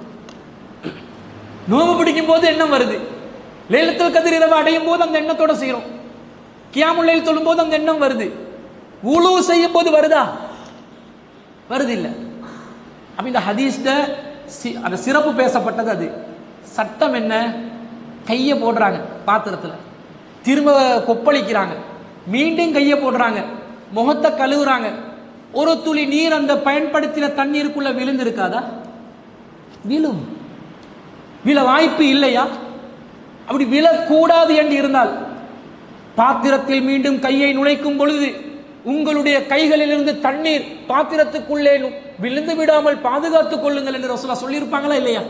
நோம்பு பிடிக்கும் போது எண்ணம் வருது, லைலத்துல் கத்ர் இரவு அடையும் போது அந்த எண்ணத்தோட செய்யறோம், கியாமுல் லைல் தொழும் போது அந்த எண்ணம் வருது, உழு செய்யும் போது வருதா? வருது இல்ல. அப்ப இந்த ஹதீஸ்ல அந்த சிறப்பு பேசப்பட்டது. அது சட்டம் என்ன? கையை போடுறாங்க பாத்திரத்துல, திரும்ப கொப்பளிக்கிறாங்க, மீண்டும் கையை போடுறாங்க, முகத்தை கழுவுறாங்க, ஒரு துளி நீர் அந்த பயன்படுத்தின தண்ணீருக்குள்ள விழுந்து இருக்காதா? விழும். விழ வாய்ப்பு இல்லையா? அப்படி விழக்கூடாது என்று இருந்தால் பாத்திரத்தில் மீண்டும் கையை நுழைக்கும் பொழுது உங்களுடைய கைகளிலிருந்து தண்ணீர் பாத்திரத்துக்குள்ளே விழுந்து விடாமல் பாதுகாத்துக் கொள்ளுங்கள் என்று ரசூலுல்லாஹ் சொல்லியிருப்பாங்களா இல்லையா?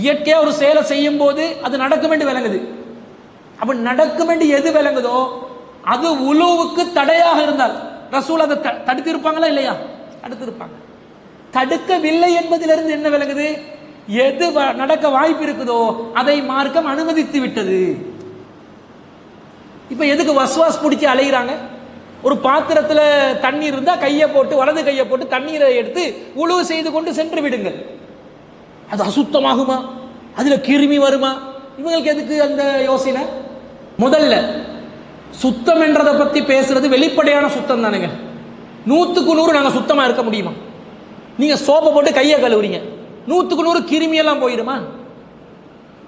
இயற்கையா ஒரு செயலை செய்யும் போது அது நடக்கும் என்று விளங்குது. அப்ப நடக்கும் என்று எது விளங்குதோ அது உலுவுக்கு தடையாக இருந்தால் ரசூல் அதை தடுத்திருப்பாங்களா இல்லையா? தடுத்திருப்பாங்க. தடுக்கவில்லை என்பதிலிருந்து என்ன விளங்குது? எது நடக்க வாய்ப்பு இருக்குதோ அதை மார்க்கம் அனுமதித்து விட்டது. இப்ப எதுக்கு வஸ்வாஸ் பிடிச்சி அலைகிறாங்க? ஒரு பாத்திரத்துல தண்ணீர் இருந்தா கையை போட்டு, வலது கையை போட்டு தண்ணீரை எடுத்து உழுவு செய்து கொண்டு சென்று விடுங்கள். அது அசுத்தமாகுமா? அதுல கிருமி வருமா? இவங்களுக்கு எதுக்கு அந்த யோசனை? முதல்ல சுத்தம் என்றதை பத்தி பேசுறது வெளிப்படையான சுத்தம் தானுங்க. 100க்கு 100 நாங்க சுத்தமா இருக்க முடியுமா? நீங்க சோப்பை போட்டு கையை கழுவுறீங்க, 100க்கு 100 கிருமி எல்லாம் போயிடுமா?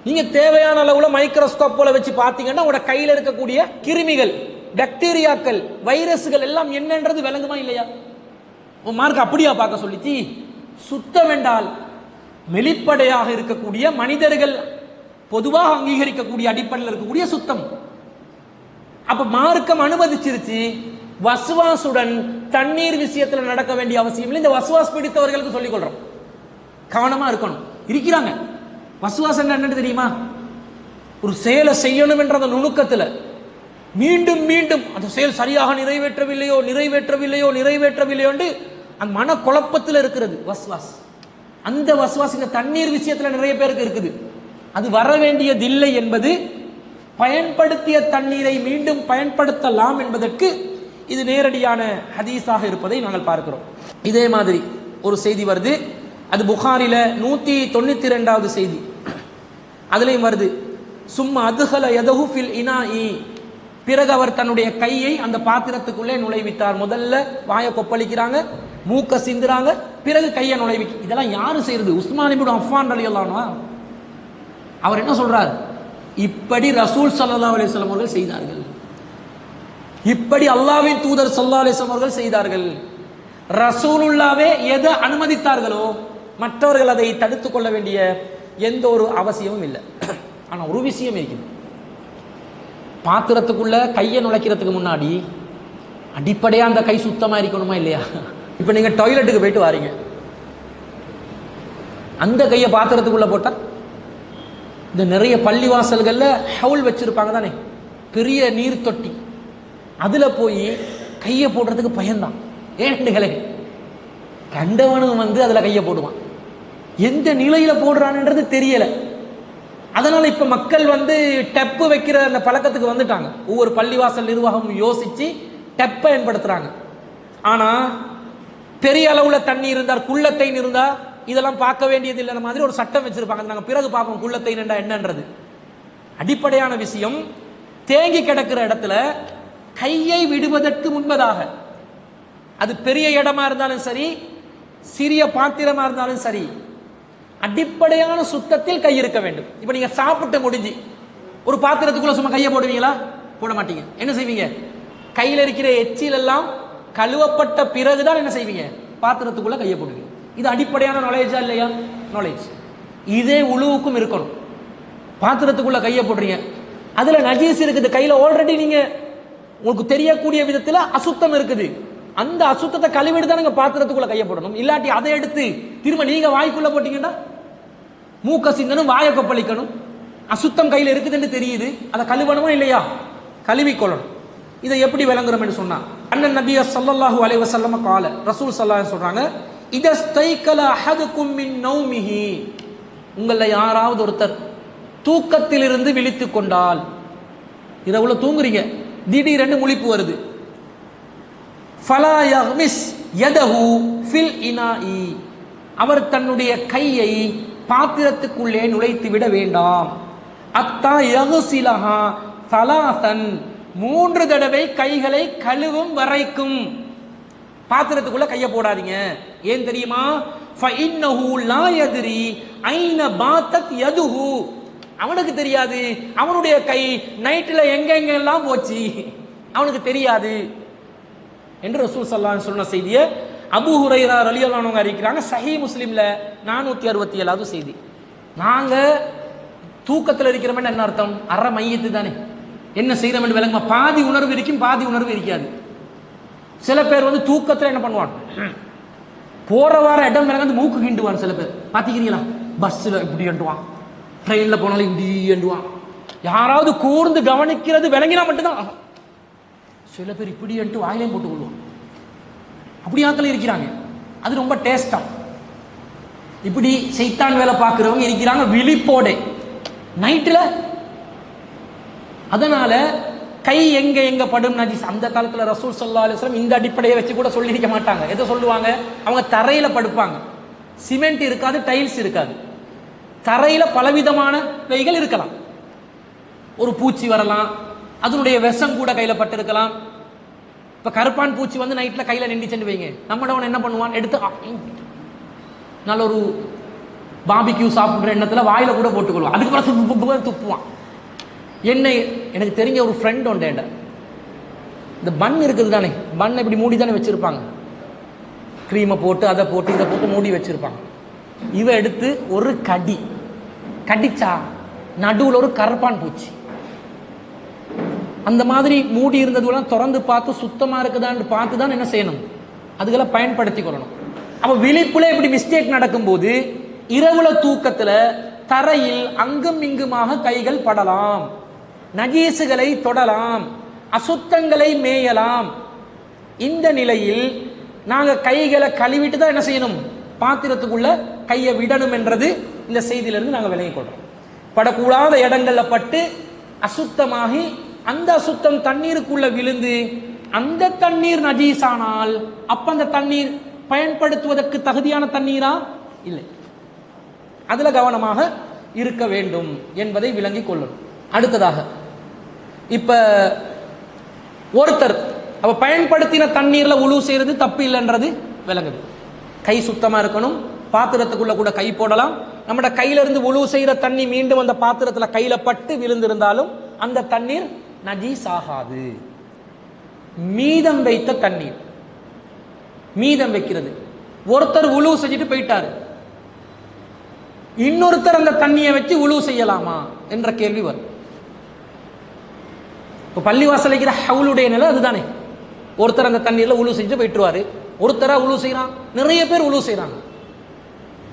நீங்க தேவையான அளவுல மைக்ரோஸ்கோப் போல வச்சு பார்த்தீங்கன்னா உங்களோட கையில் இருக்கக்கூடிய கிருமிகள், பாக்டீரியாக்கள், வைரஸ்கள் எல்லாம் என்னன்றது விளங்குமா இல்லையா? உன் மார்க் அப்படியா பார்க்க சொல்லிச்சு? சுத்தம் என்றால் வெளிப்படையாக இருக்கக்கூடிய மனிதர்கள் பொதுவாக அங்கீகரிக்கக்கூடிய அடிப்படையில் இருக்கக்கூடிய சுத்தம். அப்ப மார்க்கம் அனுமதிச்சிருச்சு. வஸ்வாசுடன் தண்ணீர் விஷயத்தில் நடக்க வேண்டிய அவசியம் இல்லை. இந்த வஸ்வாஸ் பிடித்தவர்களுக்கு சொல்லிக் கொள்றோம், கவனமா இருக்கணும். இருக்கிறாங்க வஸ்வாஸ் என்னன்னு தெரியுமா? ஒரு செயலை செய்யணும் என்ற அந்த நுணுக்கத்தில் மீண்டும் மீண்டும் அந்த செயல் சரியாக நிறைவேற்றவில்லையோ அந்த மன குழப்பத்தில் இருக்கிறது வஸ்வாஸ். அந்த வஸ்வாஸ் இந்த தண்ணீர் விஷயத்தில் நிறைய பேருக்கு இருக்குது. அது வர வேண்டியதில்லை என்பது, பயன்படுத்திய தண்ணீரை மீண்டும் பயன்படுத்தலாம் என்பதற்கு இது நேரடியான ஹதீஸாக இருப்பதை நாங்கள் பார்க்கிறோம். இதே மாதிரி ஒரு செய்தி வருது, அது புகாரில 192வது செய்தி. அதுலயும் வருது, சும்மா அதுகல யதஹு ஃபில் இனாஇ, பிறகு அவர் தன்னுடைய கையை அந்த பாத்திரத்துக்குள்ளே நுழைவித்தார். முதல்ல வாயை கொப்பளிக்கிறாங்க, மூக்க சிந்துறாங்க, பிறகு கையை நுழைவி. இதெல்லாம் யாரு செய்யறது? உஸ்மான் இப்னு அஃபான் ரலியல்லாஹு அன்ஹு. அவர் என்ன சொல்றார்? இப்படி ரசூல் ஸல்லல்லாஹு அலைஹி வஸல்லம் அவர்கள் செய்தார்கள், இப்படி அல்லாஹ்வின் தூதர் ஸல்லல்லாஹு அலைஹி வஸல்லம் அவர்கள் செய்தார்கள். ரசூலுல்லாவே எதை அனுமதித்தார்களோ மற்றவர்கள் அதை தடுத்துக் கொள்ள வேண்டிய எந்த ஒரு அவசியமும் இல்லை. ஆனா ஒரு விஷயம் இருக்குது, பாத்திரத்துக்குள்ள கையை நுழைக்கிறதுக்கு முன்னாடி அடிப்படையா அந்த கை சுத்தமா இருக்கணுமா இல்லையா? இப்ப நீங்க டாய்லெட்டுக்கு போயிட்டு வாரீங்க, அந்த கையை பாத்திரத்துக்குள்ள போட்டா, இந்த நிறைய பள்ளிவாசல்கள்ல ஹவுல் வச்சிருப்பாங்க தானே, பெரிய நீர் தொட்டி, அதுல போய் கையை போடுறதுக்கு பயன்தான். ஏண்டுகளே, கண்டவனும் வந்து அதுல கையை போடுவான், எந்த நிலையில போடுறான்ன்றது தெரியல. அதனால இப்ப மக்கள் வந்து டெப்பு வைக்கிற அந்த பழக்கத்துக்கு வந்துட்டாங்க. ஒவ்வொரு பள்ளிவாசல் நிர்வாகமும் யோசிச்சு டெப் பயன்படுத்துறாங்க. ஆனா பெரிய அளவுல தண்ணி இருந்தார், குள்ளத்தை இருந்தா இதெல்லாம் பார்க்க வேண்டியது இல்லைன்ற மாதிரி ஒரு சட்டம் வச்சிருப்பாங்க. நாங்க பிறகு பார்ப்போம் குள்ளத்தை என்னன்றது. அடிப்படையான விஷயம், தேங்கி கிடக்கிற இடத்துல கையை விடுவதற்கு முன்பதாக, அது பெரிய இடமா இருந்தாலும் சரி, சிறிய பாத்திரமா இருந்தாலும் சரி, அடிப்படையான சுத்தத்தில் கை இருக்க வேண்டும். இப்ப நீங்க சாப்பிட்டு முடிஞ்சு ஒரு பாத்திரத்துக்குள்ள சும்மா கையை போடுவீங்களா? போட மாட்டீங்க. என்ன செய்வீங்க? கையில் இருக்கிற எச்சில் எல்லாம் கழுவப்பட்ட பிறகுதான் என்ன செய்வீங்க? பாத்திரத்துக்குள்ள கையை போடுவீங்க. இது அடிப்படையான நாலேஜா இல்லையா? நாலேஜ். இதே உழுவுக்கும் இருக்கணும். பாத்திரத்துக்குள்ள கையை போடுறீங்க, அதுல நஜீஸ் இருக்குது, கையில ஆல்ரெடி நீங்க உங்களுக்கு தெரியக்கூடிய விதத்துல அசுத்தம் இருக்குது, அந்த அசுத்தத்தை கழுவிட்டு தான் நீங்க பாத்திரத்துக்குள்ள கையை போடணும். இல்லாட்டி அதை எடுத்து திரும்ப நீங்க வாய்க்குள்ள போட்டீங்கன்னா மூக்க சிந்தனும், வாயை கொப்பளிக்கணும், அசுத்தம் கையில் இருக்குதுன்னு தெரியுது, அதை கழுவணுமா இல்லையா? கழுவிக்கொள்ளணும். இதை எப்படி விளங்குறோம் என்று சொன்னா, அண்ணன் நபிய ஸல்லல்லாஹு அலைஹி வஸல்லம் கால, ரசூல் ஸல்லல்லாஹு அலைஹி சொல்றாங்க, இதஸ்தைகல அஹதுக்கும் மின் நௌமிஹி, உங்கள யாராவது ஒருத்தர் தூக்கத்திலிருந்து விழித்துக் கொண்டால், இரவுல தூங்குறீங்க, திடீரென்று முழிப்பு வருது, ஃபலா யஹ்மிஸ் யதஹு ஃபில் இனாஇ, அவர் தன்னுடைய கையை பாத்திரத்துக்குள்ளே நுழைத்து விட வேண்டாம். அத்தா யகுசிலஹா ஸலாசன், 3 தடவை கைகளை கழுவும் வரைக்கும் பாத்திரத்துக்குள்ள கையை போடாதீங்க. ஏன் தெரியுமா? ஃபஇன்னஹு லா யத்ரி ஐன பாத்தத் யதுஹு, அவனுக்கு தெரியாது அவனுடைய கை நைட்ல எங்கெங்கெல்லாம் போச்சு, அவனுக்கு தெரியாது என்று ரசூல் ஸல்லல்லாஹு அலைஹி சொன்ன செய்தியை அபூ ஹுரைரா ரலியல்லாஹு அன்ஹு அறிவிக்கிறாங்க. சஹீஹ் முஸ்லிம்ல 467வது செய்தி. நாங்க தூக்கத்தில் இருக்கிறோம் என்ன அர்த்தம்? அரை மையத்து தானே, என்ன செய்யறோம் என்று விளங்குமா? பாதி உணர்வு இருக்கும், பாதி உணர்வு இருக்காது. சில பேர் வந்து தூக்கத்தில் என்ன பண்ணுவான், போற வார இடம் விளங்காது மூக்கு கிண்டுவான். சில பேர் பாத்தீங்களா, பஸ்ல இப்படி எண்டுவான், ட்ரெயின்ல போனாலும் இப்படி எண்டுவான். யாராவது கூர்ந்து கவனிக்கிறது விளங்கினா மட்டும்தான். சில பேர் இப்படி என்று வாயிலையும் போட்டுக் கொள்வான். அப்படி ஆட்கள் இருக்கிறாங்க. அது ரொம்ப டேஸ்டா. இப்படி சைத்தான் வேலை பார்க்கிறவங்க இருக்கிறாங்க விழிப்போட நைட்ல. அதனால கை எங்க எங்க படும் நஜீஸ். அந்த காலத்துல ரசூல் ஸல்லல்லாஹு அலைஹி வஸல்லம் இந்த அடிப்படையை வச்சு கூட சொல்லியிருக்க மாட்டாங்க. எதை சொல்லுவாங்க? அவங்க தரையில படுப்பாங்க, சிமெண்ட் இருக்காது, டைல்ஸ் இருக்காது, தரையில பலவிதமான வைகள் இருக்கலாம். ஒரு பூச்சி வரலாம், அதனுடைய விஷம் கூட கையில பட்டு இருக்கலாம். இப்ப கருப்பான் பூச்சி வந்து நைட்ல கையில நின்றுச்சுன்னு வைங்க, நம்மளவன் என்ன பண்ணுவான், எடுத்து நல்ல ஒரு பாபிக்யூ சாப்பிட்ற எண்ணத்தில் வாயில கூட போட்டுக்கொள்வான். அதுக்கு பிறகு துப்புவான். எனக்கு தெரிஞ்ச ஒரு ஃப்ரெண்ட் உண்டு. இந்த பன் இருக்குது தானே, பன் இப்படி மூடி தானே வச்சிருப்பாங்க, க்ரீமை போட்டு அதை போட்டு இதை போட்டு மூடி வச்சிருப்பாங்க. இவ எடுத்து ஒரு கடிச்சா நடுவில் ஒரு கரப்பான் பூச்சி, அந்த மாதிரி மூடி இருந்ததுலாம் திறந்து பார்த்து சுத்தமாக இருக்குதான்னு பார்த்து தான் என்ன செய்யணும், அதுகளை பயன்படுத்தி கொள்ளணும். அப்போ விழிப்புல இப்படி மிஸ்டேக் நடக்கும்போது இரவுல தூக்கத்தில் தரையில் அங்கும் இங்குமாக கைகள் படலாம், நஜீசுகளை தொடலாம், அசுத்தங்களை மேயலாம். இந்த நிலையில் நாங்கள் கைகளை கழுவிட்டு தான் என்ன செய்யணும், பாத்திரத்துக்குள்ள கையை விடணும் என்றது இந்த செய்தியிலிருந்து நாங்கள் விளங்கிக் கொள்றோம். படக்கூடாத இடங்கள்ல பட்டு அசுத்தமாகி அந்த அசுத்தம் தண்ணீருக்குள்ள விழுந்து அந்த தண்ணீர் நஜீஸானால் அப்ப அந்த தண்ணீர் பயன்படுத்துவதற்கு தகுதியான தண்ணீரா இல்லை. அதுல கவனமாக இருக்க வேண்டும் என்பதை விளங்கிக் கொள்ளணும். அடுத்ததாக இப்ப ஒருத்தர் அவ பயன்படுத்தின தண்ணீர்ல உழு செய்யறது தப்பு இல்லைன்றது விளங்குது. கை சுத்தமா இருக்கணும், பாத்திரத்துக்குள்ள கூட கை போடலாம். நம்மட கையில இருந்து உழு செய்யற தண்ணி மீண்டும் அந்த பாத்திரத்துல கையில பட்டு விழுந்திருந்தாலும் அந்த தண்ணீர் நஜீஸ் ஆகாது. மீதம் வைத்த தண்ணீர், மீதம் வைக்கிறது, ஒருத்தர் உழு செஞ்சுட்டு போயிட்டாரு, இன்னொருத்தர் அந்த தண்ணியை வச்சு உழு செய்யலாமா என்ற கேள்வி வரும். இப்போ பள்ளிவாசல் வைக்கிற ஹவுலுடைய நிலை அதுதானே. ஒருத்தர் அந்த தண்ணீர்ல உழு செஞ்சு போயிட்டுருவாரு, ஒருத்தரா உழு செய்யறான், நிறைய பேர் உழு செய்யறாங்க.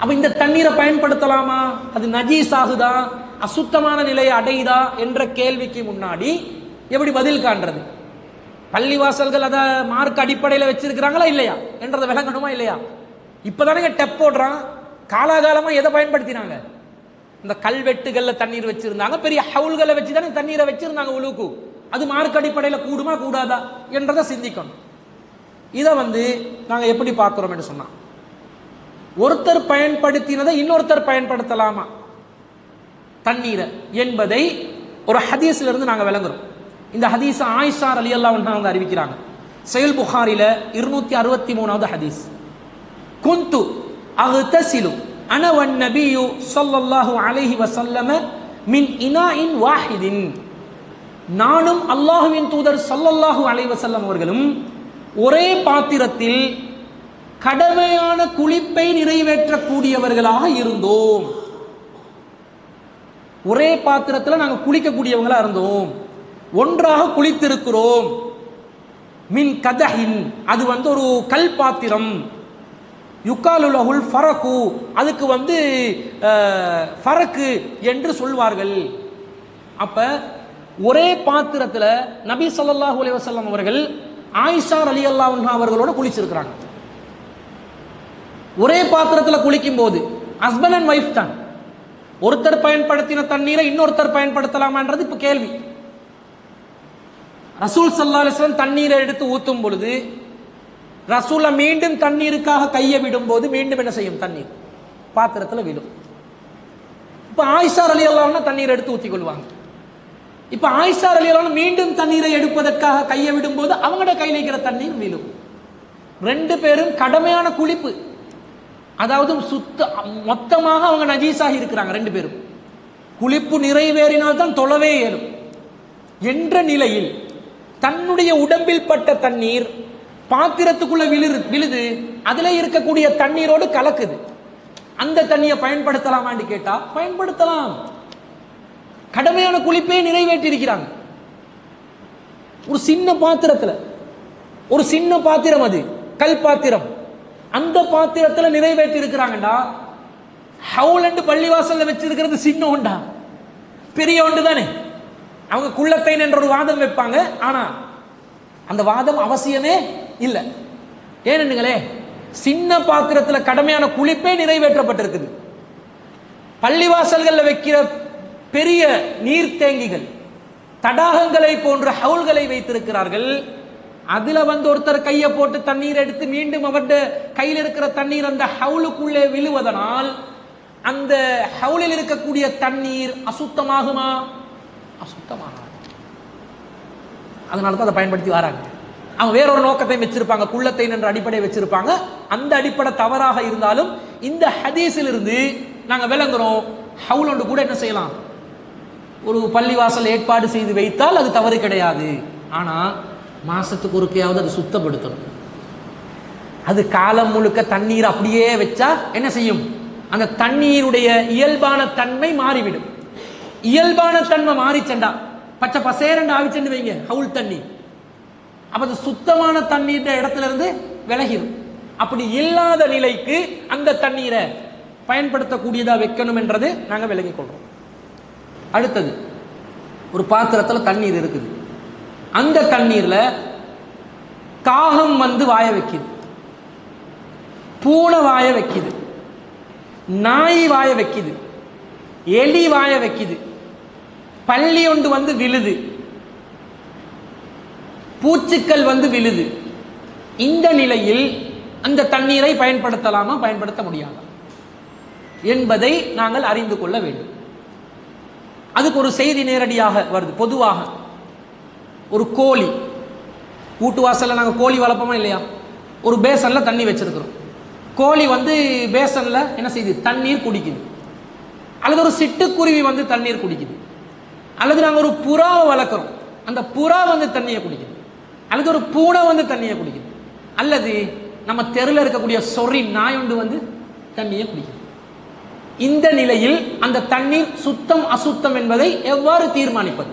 அப்ப இந்த தண்ணீரை பயன்படுத்தலாமா, அது நஜீஸ் ஆகுதா, அசுத்தமான நிலையை அடையுதா என்ற கேள்விக்கு முன்னாடி எப்படி பதில் காண்றது? பள்ளிவாசல்கள் அதை மார்க் அடிப்படையில் வச்சிருக்கிறாங்களா இல்லையா என்றதை விளங்கணுமா இல்லையா? இப்பதானே டெப் போடுறான். காலாகாலமா எதை பயன்படுத்தினாங்க, இந்த கல்வெட்டுகள்ல தண்ணீர் வச்சிருந்தாங்க, பெரிய ஹவுல்களை வச்சுதானே தண்ணீரை வச்சிருந்தாங்க உழுக்கு. அது மார்க் அடிப்படையில் கூடுமா கூடாதா என்றதை சிந்திக்கணும். இதை நாங்க எப்படி பார்க்கிறோம் என்று சொன்னா, ஒருத்தர் பயன்படுத்தினதை இன்னொருத்தர் பயன்படுத்தலாமா தண்ணீரை என்பதை ஒரு ஹதீஸ்ல இருந்து நாங்க விளங்குறோம். இந்த ஹதீஸ் ஆயிஷா ரலியல்லாஹு அன்ஹா அவங்க அறிவிக்கிறாங்க. சஹீஹ் புகாரில 263வது ஹதீஸ். குந்து அக்தஸிலு அன வன் நபியு ஸல்லல்லாஹு அலைஹி வஸல்லம் மின் இனாஇன் வாஹிதின். நானும் அல்லாஹ்வின் தூதர் ஸல்லல்லாஹு அலைஹி வஸல்லம் அவர்களும் ஒரே பாத்திரத்தில் கடமையான குளிப்பை நிறைவேற்றக்கூடியவர்களாக இருந்தோம். ஒரே பாத்திரத்தில் நாங்கள் குளிக்கக்கூடியவங்களா இருந்தோம், ஒன்றாக குளித்திருக்கிறோம். மின் கதஹின், அது ஒரு கல் பாத்திரம். யுக்காலுலகுல் ஃபரகு, அதுக்கு ஃபரக்கு என்று சொல்வார்கள். அப்ப ஒரே பாத்திரத்தில் நபி ஸல்லல்லாஹு அலைஹி வஸல்லம் அவர்கள் ஆயிஷா ரலியல்லாஹு அன்ஹா அவர்களோட குளிச்சிருக்கிறாங்க. ஒரே பாத்திரத்தில் குளிக்கும் போது ஹஸ்பண்ட் அண்ட் வைஃப் தான். ஒருத்தர் பயன்படுத்தின தண்ணீரை இன்னொருத்தர் பயன்படுத்தலாமான்றது இப்ப கேள்வி. ரசூல் ஸல்லல்லாஹு அலைஹி வஸல்லம் தண்ணீரை எடுத்து ஊத்தும் பொழுது ரசூல மீண்டும் தண்ணீருக்காக கையை விடும் போது மீண்டும் என்ன செய்யும், தண்ணீர் பாத்திரத்தில் விடும். இப்ப ஆயிஷா ரலியல்லாஹு அன்ஹா தண்ணீரை எடுத்து ஊத்திக் கொள்வாங்க. இப்ப ஆயிஷா ரலியல்லாஹு அன்ஹா மீண்டும் தண்ணீரை எடுப்பதற்காக கையை விடும் போது அவங்களோட கையில் இருக்கிற தண்ணீர் விழும். ரெண்டு பேரும் கடமையான குளிப்பு, அதாவது மொத்தமாக அவங்க நஜீஸாகி இருக்கிறாங்க. ரெண்டு பேரும் குளிப்பு நிறைவேறினால் தான் தொழவே இயலும் என்ற நிலையில் தன்னுடைய உடம்பில் பட்ட தண்ணீர் பாத்திரத்துக்குள்ள விழுது, அதுல இருக்கக்கூடிய தண்ணீரோடு கலக்குது. அந்த தண்ணியை பயன்படுத்தலாமான்னு கேட்டா பயன்படுத்தலாம். கடமையான குளிப்பே நிறைவேற்றி இருக்கிறாங்க. ஒரு சின்ன பாத்திரத்துல, ஒரு சின்ன பாத்திரம், அது கல் பாத்திரம், அந்த பாத்திரத்தில் நிறைவேற்றி இருக்கிறாங்கடா. ஹவுலண்டு பள்ளிவாசல்ல வச்சிருக்கிறது சின்ன ஒண்டா, பெரிய ஒன்று தானே. அவங்க குள்ளத்தைன் என்ற ஒரு வாதம் வைப்பாங்க. ஆனா அந்த வாதம் அவசியமே இல்லை. ஏனென்னுங்களே, சின்ன பாத்திரத்தில் கடமையான குளிப்பே நிறைவேற்றப்பட்டிருக்குது. பள்ளிவாசல்கள் வைக்கிற பெரிய நீர் தேங்கிகள், தடாகங்களை போன்ற ஹவுல்களை வைத்திருக்கிறார்கள். அதுல ஒருத்தர் கையை போட்டு தண்ணீர் எடுத்து மீண்டும் அவருடைய கையில் இருக்கிற தண்ணீர் அந்த ஹவுலுக்குள்ளே விழுவதனால் அந்த ஹவுலில் இருக்கக்கூடிய தண்ணீர் அசுத்தமாகுமா? அசுத்தமாக. அதனால தான் அதை பயன்படுத்தி வராங்க. அவங்க வேறொரு நோக்கத்தை வச்சிருப்பாங்க, குள்ளத்தை என்ற அடிப்படை வச்சிருப்பாங்க. அந்த அடிப்படை தவறாக இருந்தாலும் இந்த ஹதீஸில் இருந்து நாங்கள் விளங்குறோம். ஹவுலோண்டு கூட என்ன செய்யலாம், ஒரு பள்ளிவாசல் ஏற்பாடு செய்து வைத்தால் அது தவறு கிடையாது. ஆனால் மாசத்துக்கு ஒருக்கையாவது அது சுத்தப்படுத்தணும். அது காலம் முழுக்க தண்ணீர் அப்படியே வச்சா என்ன செய்யும், அந்த தண்ணீருடைய இயல்பான தன்மை மாறிவிடும். இயல்பான தன்மை மாறிச்சண்டா பச்சை பசேரண்டு ஆவிச்சென்று வைங்க ஹவுல் தண்ணி, அப்ப அது சுத்தமான தண்ணீர் இடத்துல இருந்து விலகிடும். அப்படி இல்லாத நிலைக்கு அந்த தண்ணீரை பயன்படுத்தக்கூடியதா வைக்கணும் என்றது நாங்கள் விளங்கிக் கொள்றோம். அடுத்தது, ஒரு பாத்திரத்தில் தண்ணீர் இருக்குது, அந்த தண்ணீர்ல காகம் வந்து வாய வைக்குது, பூனை வாய வைக்குது, நாய் வாய வைக்குது, எலி வாய வைக்குது, பள்ளி ஒன்று வந்து விழுது, பூச்சிக்கள் வந்து விழுது. இந்த நிலையில் அந்த தண்ணீரை பயன்படுத்தலாமா பயன்படுத்த முடியாதா என்பதை நாங்கள் அறிந்து கொள்ள வேண்டும். அதுக்கு ஒரு செய்தி நேரடியாக வருது. பொதுவாக ஒரு கோழி, வீட்டு வாசல்ல நாங்கள் கோழி வளர்ப்போமா இல்லையா, ஒரு பேசன்ல தண்ணி வச்சிருக்கிறோம். கோழி வந்து பேசன்ல என்ன செய்யுது, தண்ணீர் குடிக்குது. அல்லது ஒரு சிட்டுக்குருவி வந்து தண்ணீர் குடிக்குது. அல்லது நாங்கள் ஒரு புறாவை வளர்க்குறோம், அந்த புறா வந்து தண்ணியை குடிக்குது. அல்லது ஒரு பூனை வந்து தண்ணியை குடிக்குது. அல்லது நம்ம தெருவில் இருக்கக்கூடிய சொறி நாய் ஒன்று வந்து தண்ணியை குடிக்குது. இந்த நிலையில் அந்த தண்ணீர் சுத்தம் அசுத்தம் என்பதை எவ்வாறு தீர்மானிப்பது?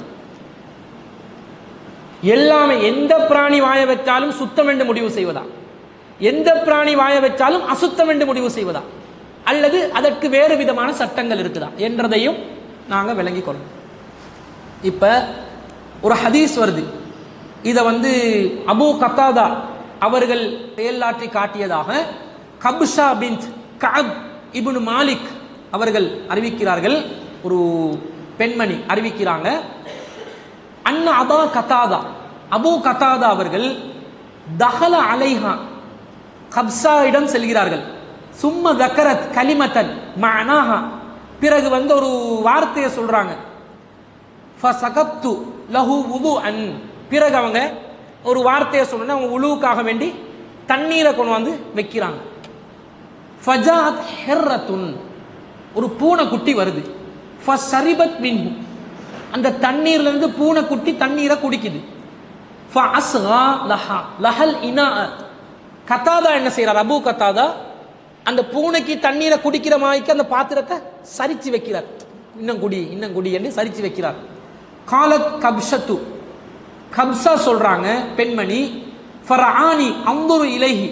எல்லாமே எந்த பிராணி வாய வச்சாலும் சுத்தம் என்று முடிவு செய்வதா, எந்த பிராணி வாய வச்சாலும் அசுத்தம் என்று முடிவு செய்வதா, அல்லது அதற்கு வேறு விதமான சட்டங்கள் இருக்குதா என்றதையும் நாங்கள் விளங்கிக் கொள்ளணும். இப்ப ஒரு ஹதீஸ் வருது, இதை வந்து அபூ கத்தாதா அவர்கள் செயலாற்றி காட்டியதாக கப்ஷா பின்த் கஅப் இப்னு மாலிக் அவர்கள் அறிவிக்கிறார்கள். ஒரு பெண்மணி அறிவிக்கிறாங்க, அன்ன அபா கத்தாதா, அபூ கத்தாதா அவர்கள் தஹல அலைஹா, கப்ஷா இடம் செல்கிறார்கள். சும்ம தக்கரத் கலிமத்தன் மஅனாஹா, பிறகு வந்து ஒரு வார்த்தையை சொல்றாங்க. ஃபஸகப்து லஹு வுதுஅன், பிறகு அவங்க ஒரு வார்த்தையை சொன்னா அவங்க உளுவுக்காக வேண்டி தண்ணீரை கொண்டு வந்து வைக்கிறாங்க. ஃபஜாத் ஹிர்ரத்துன், ஒரு பூனைக்குட்டி வருது. ஃபஸரிபத் மின்ஹு, அந்த தண்ணீர்ல இருந்து பூனைக்குட்டி தண்ணீரை குடிக்குது. ஃபஅஸ்கா லஹா லஹல் இனா, கத்தாதா என்ன செய்யறார், அபூ கத்தாதா அந்த பூனைக்கு தண்ணீரை குடிக்கிற மாதிரிக்கு அந்த பாத்திரத்தை சரிச்சு வைக்கிறார். இன்னும் குடி இன்னும் குடி என்று சரிச்சு வைக்கிறார். காலத் கப்ஷத்து, கப்சா சொல்றாங்க பெண்மணி, ஃபரஆனி அன்துரு இலைஹி,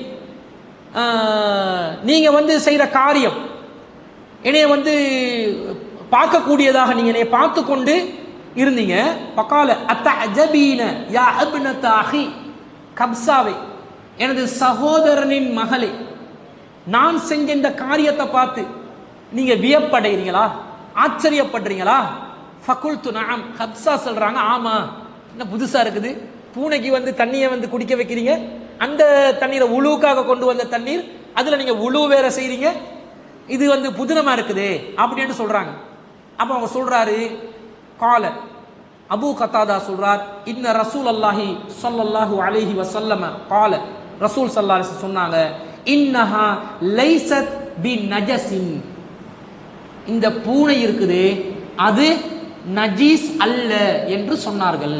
நீங்க வந்து செய்யற காரியம் என்னைய வந்து பார்க்கக்கூடியதாக நீங்க என்னைய பார்த்து கொண்டு இருந்தீங்க. பகால அத்தஅஜபீன யா இப்னத அஹி, கப்சாவை எனது சகோதரனின் மகளே, நான் செஞ்ச இந்த காரியத்தை பார்த்து நீங்க வியப்படைறீங்களா, ஆச்சரியப்படுறீங்களா? ஃபகுல்து நஅம், கப்சா சொல்றாங்க ஆமா, என்ன புதுசா இருக்குது, பூனைக்கு வந்து தண்ணியை வந்து குடிக்க வைக்கிறீங்க, அந்த தண்ணீரை உழுவுக்காக கொண்டு வந்த தண்ணீர், அதுல நீங்க உழு வேற செய்றீங்க, இது வந்து புதுனமா இருக்குது அப்படின்னு சொல்றாங்க. அப்ப அவங்க சொல்றாரு, கால அபூ கத்தாதா சொல்றார், இன்ன ரசூல் அல்லாஹி ஸல்லல்லாஹு அலைஹி வஸல்லம் கால, ரசூல் ஸல்லல்லாஹு அலைஹி வஸல்லம் சொன்னாங்க, இன்னஹா லைஸத் பி நஜஸின், இந்த பூனை இருக்குது அது நஜீஸ் அல்ல என்று சொன்னார்கள்.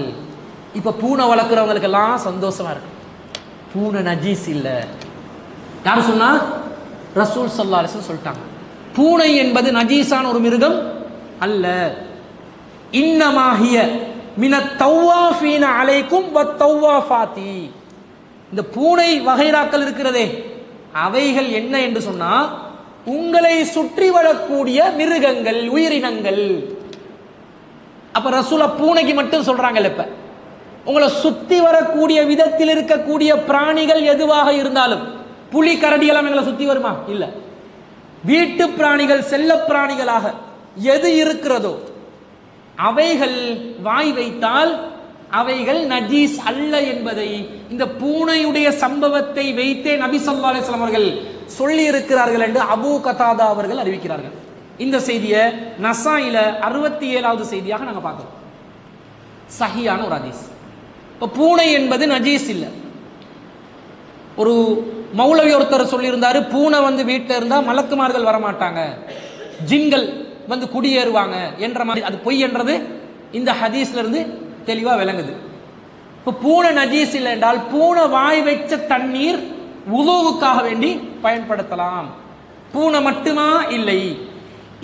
இப்ப பூனை வளர்க்கிறவங்களுக்கு எல்லாம் சந்தோஷமா இருக்கு, பூனை நஜீஸ் இல்ல. யாரு சொன்னா? ரசூல் ஸல்லல்லாஹு அலைஹி வஸல்லம் சொல்லிட்டாங்க. பூனை என்பது நஜீஸான ஒரு மிருகம் அல்ல. இன்னமாஹிய மினத் தவ்வாஃபீன அலைக்கும் வத் தவ்வாஃபாத்தி, இந்த பூனை வகைராக்கள் இருக்கிறதே அவைகள் என்ன என்று சொன்னா, உங்களை சுற்றி வரக்கூடிய மிருகங்கள், உயிரினங்கள். அப்ப ரசூல பூனைக்கு மட்டும் சொல்றாங்கல்ல, இப்ப உங்களை சுத்தி வரக்கூடிய விதத்தில் இருக்கக்கூடிய பிராணிகள் எதுவாக இருந்தாலும், புலி கரடி எல்லாம் எங்களை சுத்தி வருமா? இல்ல. வீட்டு பிராணிகள், செல்ல பிராணிகளாக எது இருக்கிறதோ அவைகள் வாய் வைத்தால் அவைகள் நஜீஸ் அல்ல என்பதை இந்த பூனையுடைய சம்பவத்தை வைத்தே நபி ஸல்லல்லாஹு அலைஹி வஸல்லம் அவர்கள் சொல்லி இருக்கிறார்கள் என்று அபூ கத்தாதா அவர்கள் அறிவிக்கிறார்கள். இந்த செய்தியை நசாயில 67வது செய்தியாக நாங்க பார்க்கிறோம். சஹீஹான ஒரு ஹதீஸ். இப்ப பூனை என்பது நஜீஸ் இல்லை. ஒரு மௌலவி ஒருத்தர் சொல்லியிருந்தாரு, பூனை வந்து வீட்டில் இருந்தா மலக்குமார்கள் வரமாட்டாங்க, ஜின்கள் வந்து குடியேறுவாங்க என்ற மாதிரி அது பொய் என்றது இந்த ஹதீஸ்ல இருந்து தெளிவா விளங்குது. இப்போ பூனை நஜீஸ் இல்லை என்றால் பூனை வாய் வச்ச தண்ணீர் உதுவுக்காக வேண்டி பயன்படுத்தலாம். பூனை மட்டுமா இல்லை,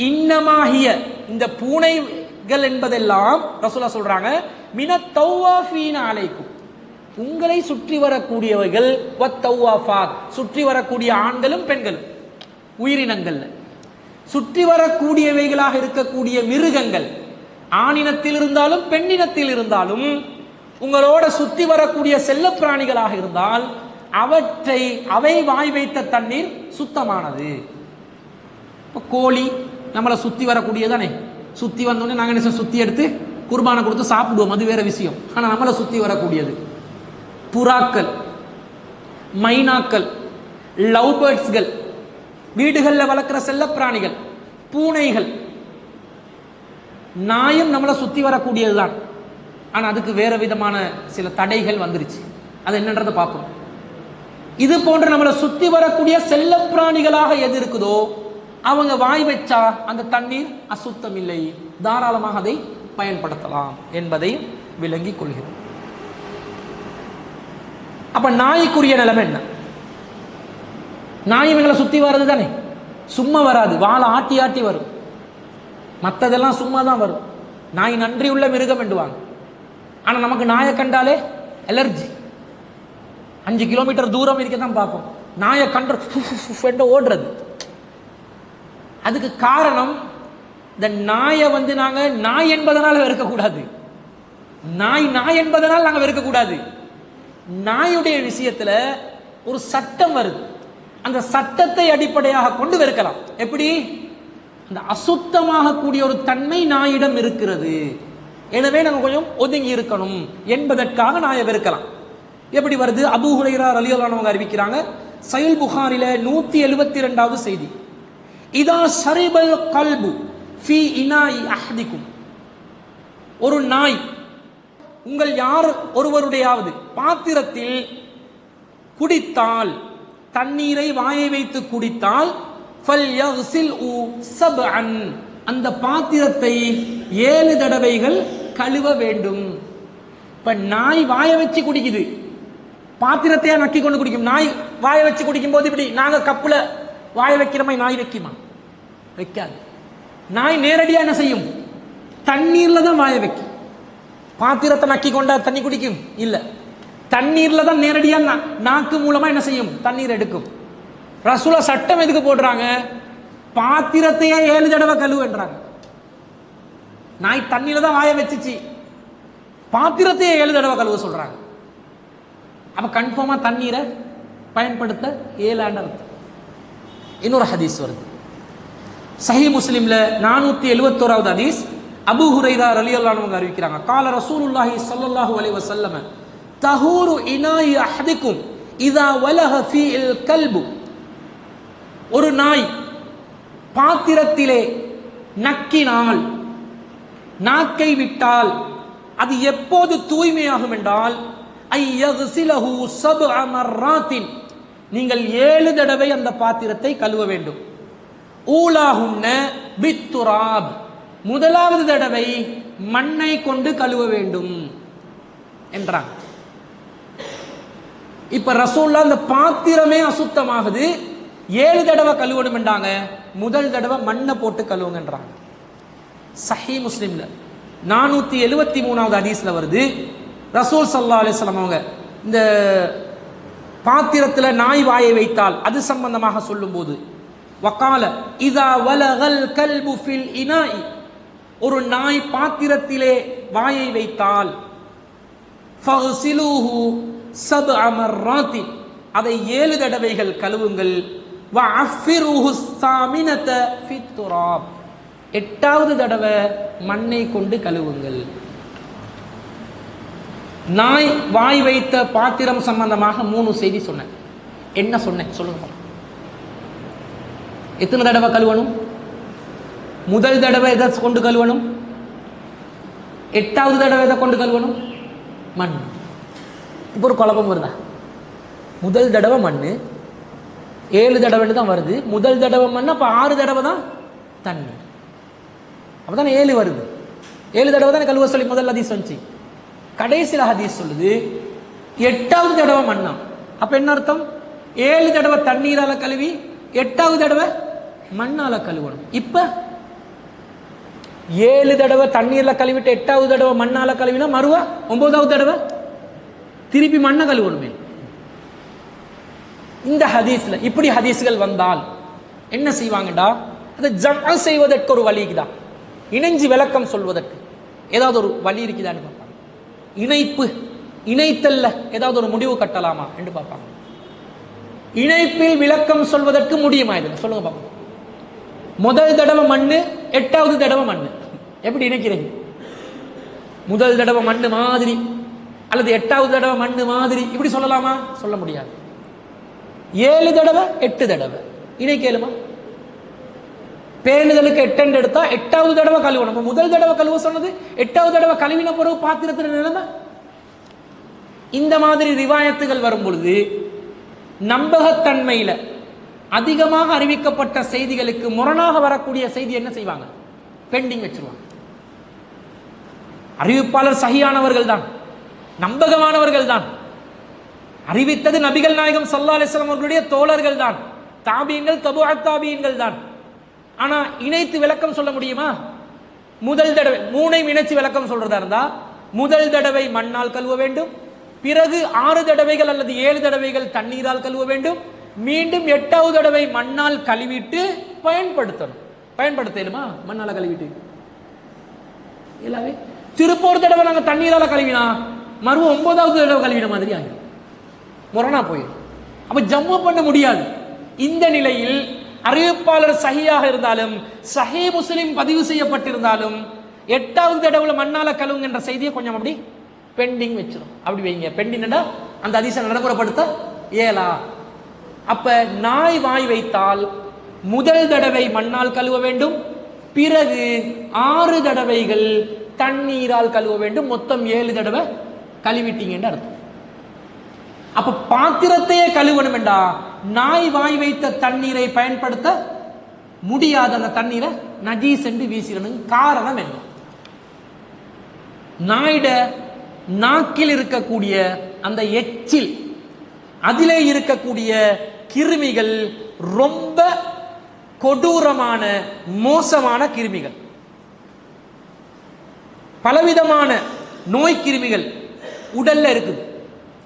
இன்னமாகிய இந்த பூனைகள் என்பதெல்லாம் ரசூலுல்லாஹ் சொல்றாங்க மினத் தவ்வாஃபீன அலைக்கும், உங்களை சுற்றி வரக்கூடியவர்கள், வத்தவ்வாஃபாத் சுற்றி வரக்கூடிய ஆண்களும் பெண்களும் உயிரினங்கள், சுற்றி வரக்கூடியவைகளாக இருக்கக்கூடிய மிருகங்கள் ஆணினத்தில் இருந்தாலும் பெண்ணினத்தில் இருந்தாலும் உங்களோட சுற்றி வரக்கூடிய செல்ல பிராணிகளாக இருந்தால் அவை வாய் வைத்த தண்ணீர் சுத்தமானது. இப்போ கோழி நம்மளை சுற்றி வரக்கூடியதானே, சுற்றி வந்தோடனே நாங்கள் என்ன சுற்றி எடுத்து குர்பானை கொடுத்து சாப்பிடுவோம், அது வேற விஷயம். ஆனால் நம்மளை சுற்றி வரக்கூடியது புறாக்கள், மைனாக்கள், லவ் பேர்ட்ஸ்கள், வீடுகளில் வளர்க்குற செல்ல பிராணிகள், பூனைகள், நாயும் நம்மளை சுற்றி வரக்கூடியது தான். ஆனால் அதுக்கு வேற விதமான சில தடைகள் வந்துருச்சு. அது என்னன்றதை பார்ப்போம். இது போன்ற நம்மளை சுற்றி வரக்கூடிய செல்ல பிராணிகளாக எது இருக்குதோ அவங்க வாய் வச்சா அந்த தண்ணீர் அசுத்தம் இல்லை, தாராளமாக அதை பயன்படுத்தலாம் என்பதை விளங்கிக் கொள்கிறோம். அப்ப நாய்க்குரிய நிலைமை என்ன? நாய் இவங்களை சுற்றி வர்றது தானே, சும்மா வராது, வாழை ஆட்டி ஆட்டி வரும். மற்றதெல்லாம் சும்மா தான் வரும். நாய் நன்றி உள்ள மிருகம் என்றுவாங்க. ஆனால் நமக்கு நாயை கண்டாலே அலர்ஜி. 5 கிலோமீட்டர் தூரம் இருக்க தான் பார்ப்போம், நாயை கண்டு ஓடுறது. அதுக்கு காரணம் இந்த நாயை வந்து நாங்கள் நாய் என்பதனால வெறுக்கக்கூடாது, நாய் என்பதனால் நாங்கள் வெறுக்கக்கூடாது. நாயுடைய விஷயத்துல ஒரு சட்டம் வருது, அந்த சட்டத்தை அடிப்படையாக கொண்டு வெறுக்கலாம். எப்படி? அந்த அசுத்தமாக கூடிய ஒரு தன்மை நாயிடம் இருக்கிறது, எனவே நாங்கள் கொஞ்சம் ஒதுங்கி இருக்கணும் என்பதற்காக நாயை வெறுக்கலாம். எப்படி வருது? அபூ ஹுரைரா ரலியல்லாஹு அன்ஹு அறிவிக்கிறாங்க, சஹீஹ் புகாரில 172வது செய்தி, இதா ஷரிபல் கல்பு ஃபீ இனாஇ அஹதிக்கும், ஒரு நாய் உங்கள் யார் ஒருவருடையாவது பாத்திரத்தில் குடித்தால், தண்ணீரை வாயை வைத்து குடித்தால், அந்த பாத்திரத்தை 7 தடவைகள் கழுவ வேண்டும். இப்ப நாய் வாயை வச்சு குடிக்குது, பாத்திரத்தையா நக்கி கொண்டு குடிக்கும். நாய் வாயை வச்சு குடிக்கும் போது இப்படி நாங்க கப்புல வாயை வைக்கிற மாதிரி நாய் வைக்குமா? வைக்காது. நாய் நேரடியா என்ன செய்யும்? தண்ணீர்ல தான் வாயை வைக்கும். பாத்திரத்தை நக்கி கொண்டா தண்ணி குடிக்கும்? இல்ல, தண்ணீர்ல தான் நேரடியா நாக்கு மூலமா என்ன செய்யும்? தண்ணீர் எடுக்கும். ரசூலா சட்டம் எதுக்கு போடுறாங்க? பாத்திரத்தையே 7 தடவை கழுவுன்றாங்க. நாய் தண்ணீர்ல தான் வாயை வச்சுச்சு, பாத்திரத்தையே 7 தடவை கழுவ சொல்றாங்க. அப்ப கன்ஃபார்மா தண்ணீரை பயன்படுத்த இயலான்னு. இன்னொரு ஹதீஸ் வருது சஹீஹ் முஸ்லிம்ல 471வது ஹதீஸ், அபூ ஹுரைரா ரலியல்லாஹு அன்ஹு அறிவிக்கிறாங்க, கால ரசூலுல்லாஹி ஸல்லல்லாஹு அலைஹி வஸல்லம், தஹூரு இனாஇ அஹதிக்கும் இதா வலஹ ஃபீல் கல்பு, ஒரு நாய் பாத்திரத்திலே நக்கினால், நாக்கை விட்டால் அது எப்போது தூய்மையாகும் என்றால், ஐயக்ஸிலஹு சப்அ மர்ராத்தின், நீங்கள் 7 தடவை அந்த பாத்திரத்தை கழுவ வேண்டும். ஊலாஹுன்ன பித்துராப், முதலாவது தடவை மண்ணை கொண்டு கழுவ வேண்டும் என்றாங்க. இப்ப ரசூலுல்லாஹ் அந்த பாத்திரமே அசுத்தமாகுது, 7 தடவை கழுவணும் என்றாங்க, முதல் தடவை மண்ணை போட்டு கழுவுங்கன்றாங்க. சஹீஹ் முஸ்லிம்ல 473வது ஹதீஸ்ல வருது, ரசூல் ஸல்லல்லாஹு அலைஹி வஸல்லம் அவங்க இந்த பாத்திரத்தில் நாய் வாயை வைத்தால் அது சம்பந்தமாக சொல்லும்போது, வகால இதா வலகல் கல்பு ஃபில் இனாஇ, ஒரு நாய் பாத்திரத்திலே வாயை வைத்தால், ஃபக்ஸிலூஹு சப்அ மர்ராத்தி, அதை 7 தடவைகள் கழுவுங்கள். வஅஃபிருஹு ஸாமினத ஃபித் துராப், 8வது தடவை மண்ணை கொண்டு கழுவுங்கள். நாய் வாய் வைத்த பாத்திரம் சம்பந்தமாக 3 செய்தி சொன்னேன். என்ன சொன்னேன் சொல்லுங்க? எத்தனை தடவை கழுவணும்? முதல் தடவை எதை கொண்டு கழுவணும்? 8வது தடவை எதை கொண்டு கழுவணும்? மண். இப்போ ஒரு குழப்பம் வருதா? முதல் தடவை மண், 7 தடவைன்னு தான் வருது. முதல் தடவை மண், அப்போ 6 தடவை தான் தண்ணி. அப்பதானே 7 வருது. 7 தடவை தானே கழுவ சொல்லி முதல் ஹதீஸ் வந்துச்சு. கடைசியில் ஹதீஸ் சொல்லுது 8வது தடவை மண்ணா. அப்ப என்ன அர்த்தம்? 7 தடவை தண்ணீரால கழுவி 8வது தடவை மண்ணால கழுவணும். இப்ப 7 தடவை தண்ணீர்ல கழுவிட்டு 8வது தடவை மண்ணால கழுவினா மறுவா 9வது தடவை திருப்பி மண்ணை கழுவணுமே. இந்த ஹதீஸ்ல இப்படி ஹதீஸ்கள் வந்தால் என்ன செய்வாங்கடா, அதை ஜம்அ செய்வதற்கு ஒரு வழி இருக்குதா, இணைஞ்சு விளக்கம் சொல்வதற்கு ஏதாவது ஒரு வழி இருக்குதான்னு பார்ப்பாங்க. இணைத்தல்ல ஏதாவது ஒரு முடிவு கட்டலாமா என்று பார்ப்பாங்க. இணைப்பில் விளக்கம் சொல்வதற்கு முடியுமா? இதுல சொல்லுங்க பார்ப்போம். முதல் தடவை மண்ணு 8வது தடவை மண்ணு எப்படி இணைக்கிறீங்க? முதல் தடவை மண்ணு மாதிரி அல்லது 8வது தடவை மண்ணு மாதிரி இப்படி சொல்லலாமா? சொல்ல முடியாது. 7 தடவை 8 தடவை இணைக்கலுமா? பேணுதலுக்கு 8 எடுத்தா 8வது தடவை கழுவணும். முதல் தடவை கழுவ சொன்னது 8வது தடவை கழுவின பிறகு பாத்திரத்தில் நிலைமை. இந்த மாதிரி ரிவாயத்துகள் வரும் பொழுது நம்பகத்தன்மையில அதிகமாக அறிவிக்கப்பட்ட செய்திகளுக்கு முரணாக வரக்கூடிய செய்தி என்ன செய்வாங்க? பெண்டிங் வச்சிருவாங்க. அறிவிப்பாளர் சஹியானவர்கள் தான், நம்பகமானவர்கள் தான், அறிவித்தது நபிகள் நாயகம் ஸல்லல்லாஹு அலைஹி வஸல்லம் அவர்களுடைய தோழர்கள் தான், தாபியீன்கள் தபுஅத் தாபியீன்கள் தான். ஆனா இணைத்து விளக்கம் சொல்ல முடியுமா? முதல் தடவை 3ஐயும் இணைச்சு விளக்கம் சொல்றதா இருந்தா முதல் தடவை மண்ணால் கழுவ வேண்டும், பிறகு 6 தடவைகள் அல்லது 7 தடவைகள் தண்ணீரால் கழுவ வேண்டும், மீண்டும் 8வது தடவை மண்ணால் கழுவிட்டு பயன்படுத்தணும். பயன்படுத்தலுமா? மண்ணால கழுவிட்டு எல்லாமே திருப்ப ஒரு தடவை நாங்க தண்ணீரால கழுவினா மறுவ 9வது தடவை கழுவின மாதிரி ஆகும், முரணா போயிடும். அப்ப ஜம்மு பண்ண முடியாது. இந்த நிலையில் அறிவிப்பாளர் சஹியாக இருந்தாலும் சஹீஹ் முஸ்லிம் பதிவு செய்யப்பட்டிருந்தாலும் 8வது தடவை மண்ணால கழுவுங்க என்ற செய்தியை கொஞ்சம் அப்படி பெண்டிங் வச்சிடும். அப்படி வைங்க. பெண்டிங் அந்த ஹதீஸை நடைமுறைப்படுத்த இயலா. அப்ப நாய் வாய் வைத்தால் முதல் தடவை மண்ணால் கழுவ வேண்டும், பிறகு 6 தடவைகள் தண்ணீரால் கழுவ வேண்டும். மொத்தம் 7 தடவை கழுவிட்டீங்கன்னு அர்த்தம். அப்ப பாத்திரத்தையே கழுவணும் என்றா நாய் வாய் வைத்த தண்ணீரை பயன்படுத்த முடியாத அந்த தண்ணீரை நஜீஸ் என்று வீசிடணும். காரணம் என்ன? நாயிட நாக்கில் இருக்கக்கூடிய அந்த எச்சில், அதிலே இருக்கக்கூடிய கிருமிகள் ரொம்ப கொடூரமான மோசமான கிருமிகள். பலவிதமான நோய் கிருமிகள் உடல்ல இருக்குது.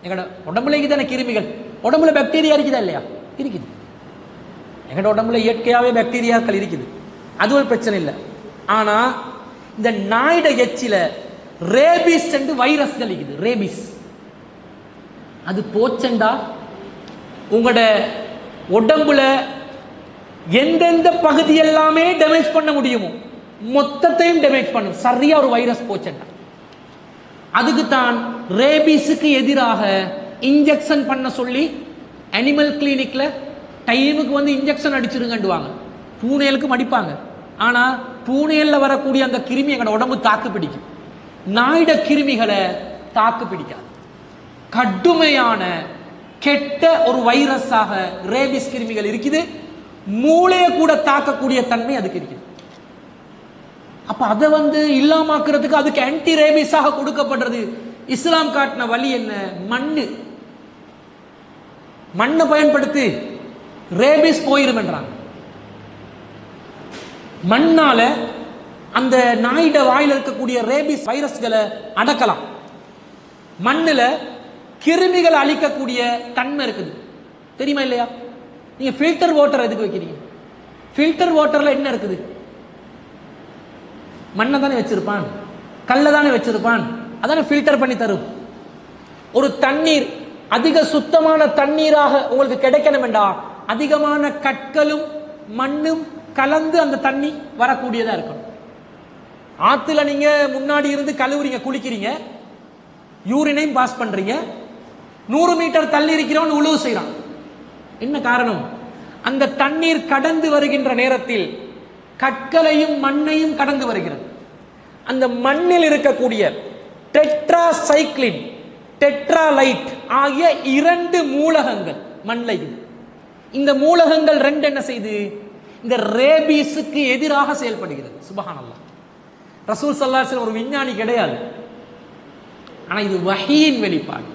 எங்கட உடம்புல இருக்குதான கிருமிகள். உடம்புல பாக்டீரியா இருக்குதா இல்லையா? இருக்குது. எங்கட உடம்புல இயற்கையாவே பாக்டீரியாக்கள் இருக்குது, அது ஒரு பிரச்சனை இல்லை. ஆனா இந்த நாயிட எச்சில ரேபிஸ் என்று வைரஸ்கள் இருக்குது. ரேபிஸ் அது போச்சண்டா உங்களோட உடம்புல எந்தெந்த பகுதி எல்லாமே டேமேஜ் பண்ண முடியுமோ மொத்தத்தையும் டேமேஜ் பண்ணும். சரியா ஒரு வைரஸ் போச்சண்டா அதுக்கு தான் ரேபிஸுக்கு எதிராக இன்ஜெக்ஷன் பண்ண சொல்லி அனிமல் கிளினிக்ல டைமுக்கு வந்து இன்ஜெக்ஷன் அடிச்சிருங்கண்டுவாங்க. பூனைகளுக்கும் அடிப்பாங்க. ஆனா பூனையில வரக்கூடிய அந்த கிருமி எங்களோட உடம்பு தாக்கு பிடிக்கும். நாயிட கிருமிகளை தாக்கு பிடிக்காது. கடுமையான கெட்ட ஒரு வைரஸாக ரேபிஸ் கிருமிகள் இருக்குது. மூளையை கூட தாக்கக்கூடிய தன்மை அதுக்கு இருக்குது. அப்ப அதை வந்து இல்லாமக்கிறதுக்கு அதுக்கு ஆன்டி ரேபிஸாக கொடுக்கப்படுறது. இஸ்லாம் காட்டின வழி என்ன? மண்ணை பயன்படுத்தி ரேபிஸ் போயிரும் என்றாங்க. மண்ணால அந்த நாயிட வாயில இருக்கக்கூடிய ரேபிஸ் வைரஸ்களை அடக்கலாம். மண்ணுல கிருமிகளை அழிக்கக்கூடிய தன்மை இருக்குது. தெரியுமா இல்லையா? நீங்க ஃபில்டர் வாட்டர் எதுக்கு வைக்கிறீங்க? ஃபில்டர் வாட்டர்ல என்ன இருக்குது? மண்ணை தானே வச்சிருப்பான், கல்லை தானே வச்சிருப்பான், அதானே ஃபில்டர் பண்ணி தரும். ஒரு தண்ணீர் அதிக சுத்தமான தண்ணீராக உங்களுக்கு கிடைக்கணும் என்றா அதிகமான கற்களும் மண்ணும் கலந்து அந்த தண்ணி வரக்கூடியதா இருக்கணும். ஆத்துல நீங்க முன்னாடி இருந்து கழுவுறீங்க, குளிக்கிறீங்க, யூரினையும் பாஸ் பண்றீங்க, 100 மீட்டர் தள்ளி இருக்கிறவன் உழவு செய்யறான். என்ன காரணம்? அந்த தண்ணீர் கடந்து வருகின்ற நேரத்தில் கற்களையும் மண்ணையும் கடந்து வருகிறது. அந்த மண்ணில் இருக்கக்கூடிய டெட்ராசைக்ளின், டெட்ராலைட் ஆகிய 2 மூலகங்கள் மண்ணில். இந்த மூலகங்கள் 2 என்ன செய்து இந்த ரேபீஸுக்கு எதிராக செயல்படுகிறது. சுப்ஹானல்லாஹ். ரசூல் ஸல்லல்லாஹு அலைஹி வஸல்லம் ஒரு விஞ்ஞானி கிடையாது. ஆனா இது வஹீயின் வெளிப்பாடு.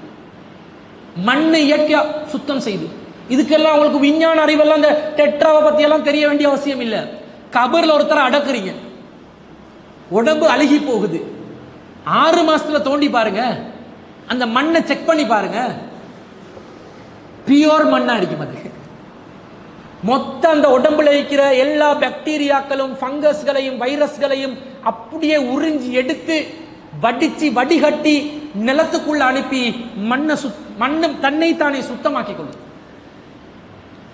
மண்ணை இயற்கையா சுத்தம் செய்து, இதுக்கெல்லாம் உங்களுக்கு விஞ்ஞான அறிவெல்லாம் இந்த டெட்ராவை பத்தி எல்லாம் தெரிய வேண்டிய அவசியம் இல்லை. கபர்ல ஒருத்தரை அடக்குறீங்க, உடம்பு அழுகி போகுது, 6 மாசத்துல தோண்டி பாருங்க, அந்த மண்ணை செக் பண்ணி பாருங்க, பியோர் மண்ணா இருக்கும். அது மொத்த அந்த உடம்புல இருக்கிற எல்லா பாக்டீரியாக்களும் ஃபங்கஸ்களையும் வைரஸ்களையும் அப்படியே உறிஞ்சி எடுத்து வடிச்சு வடிகட்டி நிலத்துக்குள்ள அனுப்பி மண்ணு தன்னை தானே சுத்தமாக்கி கொள்ளும்.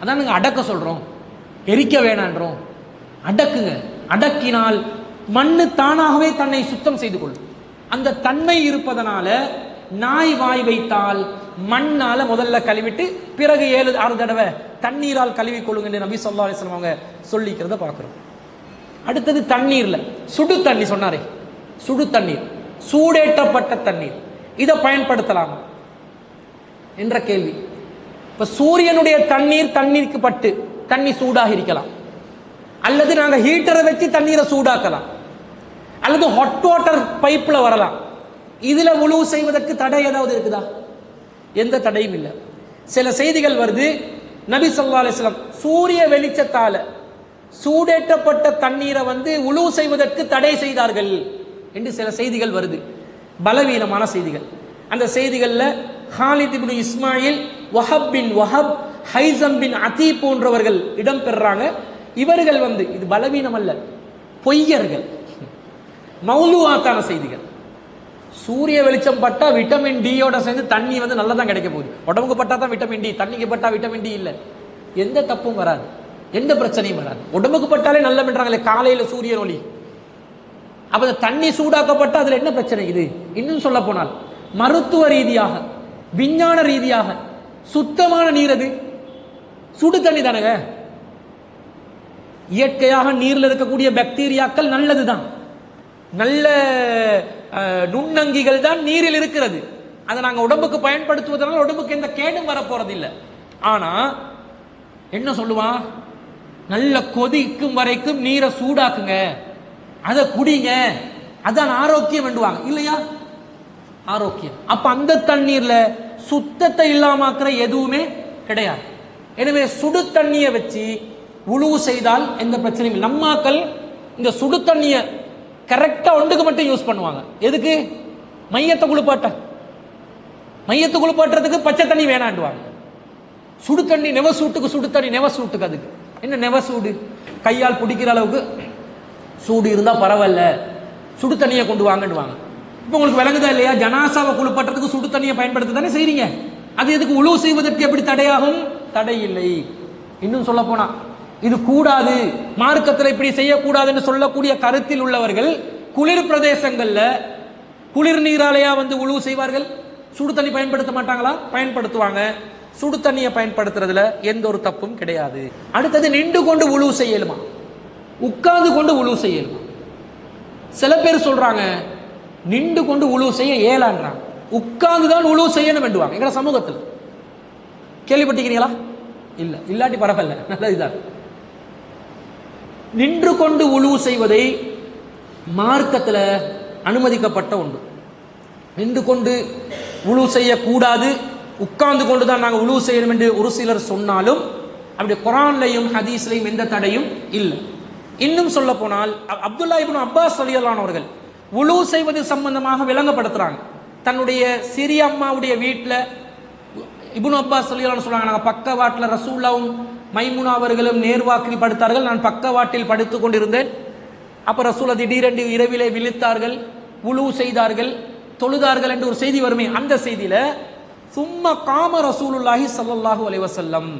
அதான் நாங்க அடக்க சொல்றோம், எரிக்க வேணான்றோம். அடக்குங்க. அடக்கினால் மண்ணு தானாகவே தன்னை சுத்தம் செய்து கொள்ளும். அந்த தன்மை இருப்பதனால நாய் வாய் வைத்தால் மண்ணால முதல்ல கழுவிட்டு பிறகு 7-6 தடவை தண்ணீரால் கழுவி கொள்ளுங்க என்று நபி ஸல்லல்லாஹு அலைஹி வஸல்லம் அவங்க சொல்லிக்கிறத பார்க்கிறோம். அடுத்தது தண்ணீர்ல சுடு தண்ணி சொன்னாரே, சுடு தண்ணீர், சூடேற்றப்பட்ட தண்ணீர், இதை பயன்படுத்தலாமா என்ற கேள்வி. இப்ப சூரியனுடைய தண்ணீருக்கு பட்டு தண்ணி சூடாக இருக்கலாம், அல்லது நாங்க ஹீட்டரை வச்சு தண்ணீரை சூடாக்கலாம், அல்லது ஹாட் வாட்டர் பைப்ல வரலாம். இதுல உழு செய்வதற்கு தடை ஏதாவது இருக்குதா? எந்த தடையும் இல்லை. சில செய்திகள் வருது, நபி ஸல்லல்லாஹு அலைஹி வஸல்லம் சூரிய வெளிச்சத்தால சூடேற்றப்பட்ட தண்ணீரை உழு செய்வதற்கு தடை செய்தார்கள் என்று சில செய்திகள் வருது, பலவீனமான செய்திகள். அந்த செய்திகள்ல ஹாலித் இப்னு இஸ்மாயில், வஹப் பின் வஹப், ஹைசம் பின் அதி போன்றவர்கள் இடம் பெறாங்க. இவர்கள் இது பலவீனம் அல்ல, பொய்யர்கள், மௌலூஆத்தான செய்திகள். சூரிய வெளிச்சம் பட்டா விட்டமின் டியோட சேர்ந்து தண்ணி நல்லா தான் கிடைக்க போகுது. உடம்புக்கு பட்டா தான் விட்டமின் டி, தண்ணிக்கு பட்டா விட்டமின் டி இல்லை. எந்த தப்பும் வராது, எந்த பிரச்சனையும் வராது. உடம்புக்கு பட்டாலே நல்ல பண்றாங்களே காலையில சூரியன் ஒளி. அப்ப தண்ணி சூடாக்கப்பட்ட அதுல என்ன பிரச்சனை? இது இன்னும் சொல்ல போனால் மருத்துவ ரீதியாக விஞ்ஞான ரீதியாக சுத்தமான நீர் அது சுடு தண்ணி தானங்க. இயற்கையாக நீர்ல இருக்கக்கூடிய பாக்டீரியாக்கள் நல்லதுதான், நல்ல நுண்ணங்கிகள் தான் நீரில் இருக்கிறது. அதை நாங்க உடம்புக்கு பயன்படுத்துவதனால உடம்புக்கு எந்த கேடும் வரப்போறது இல்லை. ஆனா என்ன சொல்லுவான், நல்ல கொதிக்கும் வரைக்கும் நீரை சூடாக்குங்க, அதை குடிங்க, அதான் ஆரோக்கியம் என்றுவாங்க இல்லையா? ஆரோக்கியம். அப்ப அந்த தண்ணீர்ல சுத்தத்தை இல்லாமக்கிற எதுவுமே கிடையாது. எனவே சுடு தண்ணியை வச்சு உழு செய்தால் எந்த பிரச்சனையும் இல்லை. நம்மாக்கள் இந்த சுடு தண்ணியை கரெக்டா ஒன்றுக்கு மட்டும் யூஸ் பண்ணுவாங்க. எதுக்கு? மையத்தை குளிப்பாட்டுறதுக்கு பச்சை தண்ணி வேணாண்டுவாங்க. சுடு தண்ணி நெவசூட்டுக்கு, சுடு தண்ணி நெவசூட்டுக்கு. அதுக்கு என்ன நெவசூடு? கையால் பிடிக்கிற அளவுக்கு சூடு இருந்தா பரவாயில்ல, சுடு தண்ணியை கொண்டு வாங்கண்டுவாங்க. இப்போ உங்களுக்கு விளங்குதா இல்லையா? ஜனாசாவை குளிப்பாட்டுறதுக்கு சுடு தண்ணியை பயன்படுத்த தானே செய்றீங்க. அது எதுக்கு? உழு செய்வதற்கு எப்படி தடையாகும்? தடை இல்லை. இன்னும் சொல்ல போனா இது கூடாது, மார்க்கத்தில் இப்படி செய்யக்கூடாது என்று சொல்லக்கூடிய கருத்தில் உள்ளவர்கள் குளிர் பிரதேசங்கள்ல குளிர் நீராலையா உழு செய்வார்கள். சுடு தண்ணி பயன்படுத்த மாட்டாங்களா? பயன்படுத்துவாங்க. சுடு தண்ணியை பயன்படுத்துறதுல எந்த ஒரு தப்பும் கிடையாது. அடுத்தது நின்று கொண்டு உழு செய்யலுமா, உட்கார்ந்து கொண்டு உழு செய்யலுமா? சில பேர் சொல்றாங்க நின்று கொண்டு உழு செய்ய இயலான்றாங்க, உட்கார்ந்து தான் உழு செய்யணும் வேண்டுவாங்க. எங்க சமூகத்தில் கேள்விப்பட்டிருக்கிறீங்களா? இல்ல, இல்லாட்டி பரவாயில்ல, நல்லதுதான். நின்று கொண்டு உழு செய்வதை மார்க்கத்தில் அனுமதிக்கப்பட்ட ஒன்று. நின்று கொண்டு உழு செய்யக்கூடாது, உட்கார்ந்து கொண்டு தான் நாங்கள் உழு செய்யணும் என்று ஒரு சிலர் சொன்னாலும் அப்படி குர்ஆன்லையும் ஹதீஸ்லையும் எந்த தடையும் இல்லை. இன்னும் சொல்ல போனால் அப்துல்லா இப்னு அப்பாஸ் ரலியல்லாஹு அவர்கள் உழு செய்வது சம்பந்தமாக விளங்கப்படுத்துறாங்க. தன்னுடைய சிறிய அம்மாவுடைய வீட்டில் இப்னு அப்பாஸ் ரலியல்லாஹு சொல்றாங்க, நாங்கள் பக்க வாட்டில் ரசூலுல்லாஹும் மைமுனா அவர்களும் நேர்வாக்கில் படுத்தார்கள், நான் பக்கவாட்டில் படுத்துக் கொண்டிருந்தேன். அப்ப ரசூல் திடீரென்று இரவிலே விழித்தார்கள், உழு செய்தார்கள், தொழுதார்கள் என்று ஒரு செய்தி வருமே. அந்த செய்தியில சும்மா காம ரசூலுல்லாஹி ஸல்லல்லாஹு அலைஹி வஸல்லம்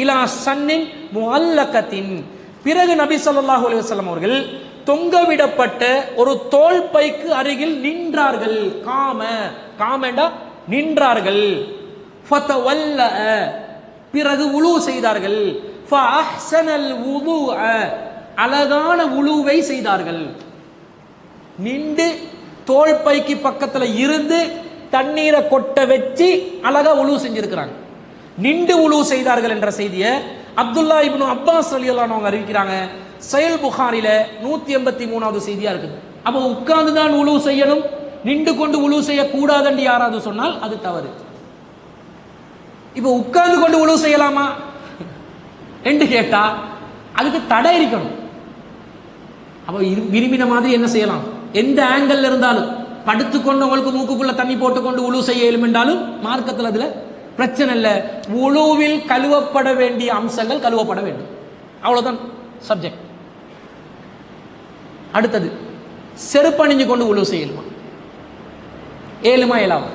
இலா சன்னின் முஅல்லகத்தின், பிறகு நபி ஸல்லல்லாஹு அலைஹி வஸல்லம் அவர்கள் தொங்கவிடப்பட்ட ஒரு தோல் பைக்கு அருகில் நின்றார்கள். காமண்டா நின்றார்கள். ஃபதவல்ல, பிறகு உழு செய்தார்கள். ஃபஅஹ்ஸனல் வுதுஅ, அழகான உழுவை செய்தார்கள். நின்று தோல் பைக்கு பக்கத்துல இருந்து தண்ணீரை கொட்ட வச்சு அழகா உழு செஞ்சிருக்கிறாங்க. நின்று உழு செய்தார்கள் என்ற செய்தியை அப்துல்லா இப்னு அப்பாஸ் ரலியல்லாஹு அன்ஹு அறிவிக்கிறாங்க, சஹீஹ் புகாரில 183வது செய்தியா இருக்குது. அப்போ உட்கார்ந்து தான் உலு செய்யணும், நின்று கொண்டு உலு செய்யக்கூடாதுன்னு யாராவது சொன்னால் அது தவறு. இப்போ உட்கார்ந்து கொண்டு உலு செய்யலாமா என்று கேட்டா அதுக்கு தடை இருக்கணும். அப்போ விரும்பின மாதிரி என்ன செய்யலாம், எந்த ஆங்கிள் இருந்தாலும் படுத்துக்கொண்டு உங்களுக்கு மூக்குக்குள்ள தண்ணி போட்டுக்கொண்டு உலு செய்ய இயலும் என்றாலும் மார்க்கத்தில் அதுல பிரச்சனை இல்லை. உலுவில் கழுவப்பட வேண்டிய அம்சங்கள் கழுவப்பட வேண்டும், அவ்வளவுதான் சப்ஜெக்ட். அடுத்தது செருப்பணிஞ்சு கொண்டு உலு செய்யலுமா, ஏழுமா ஏழாமா?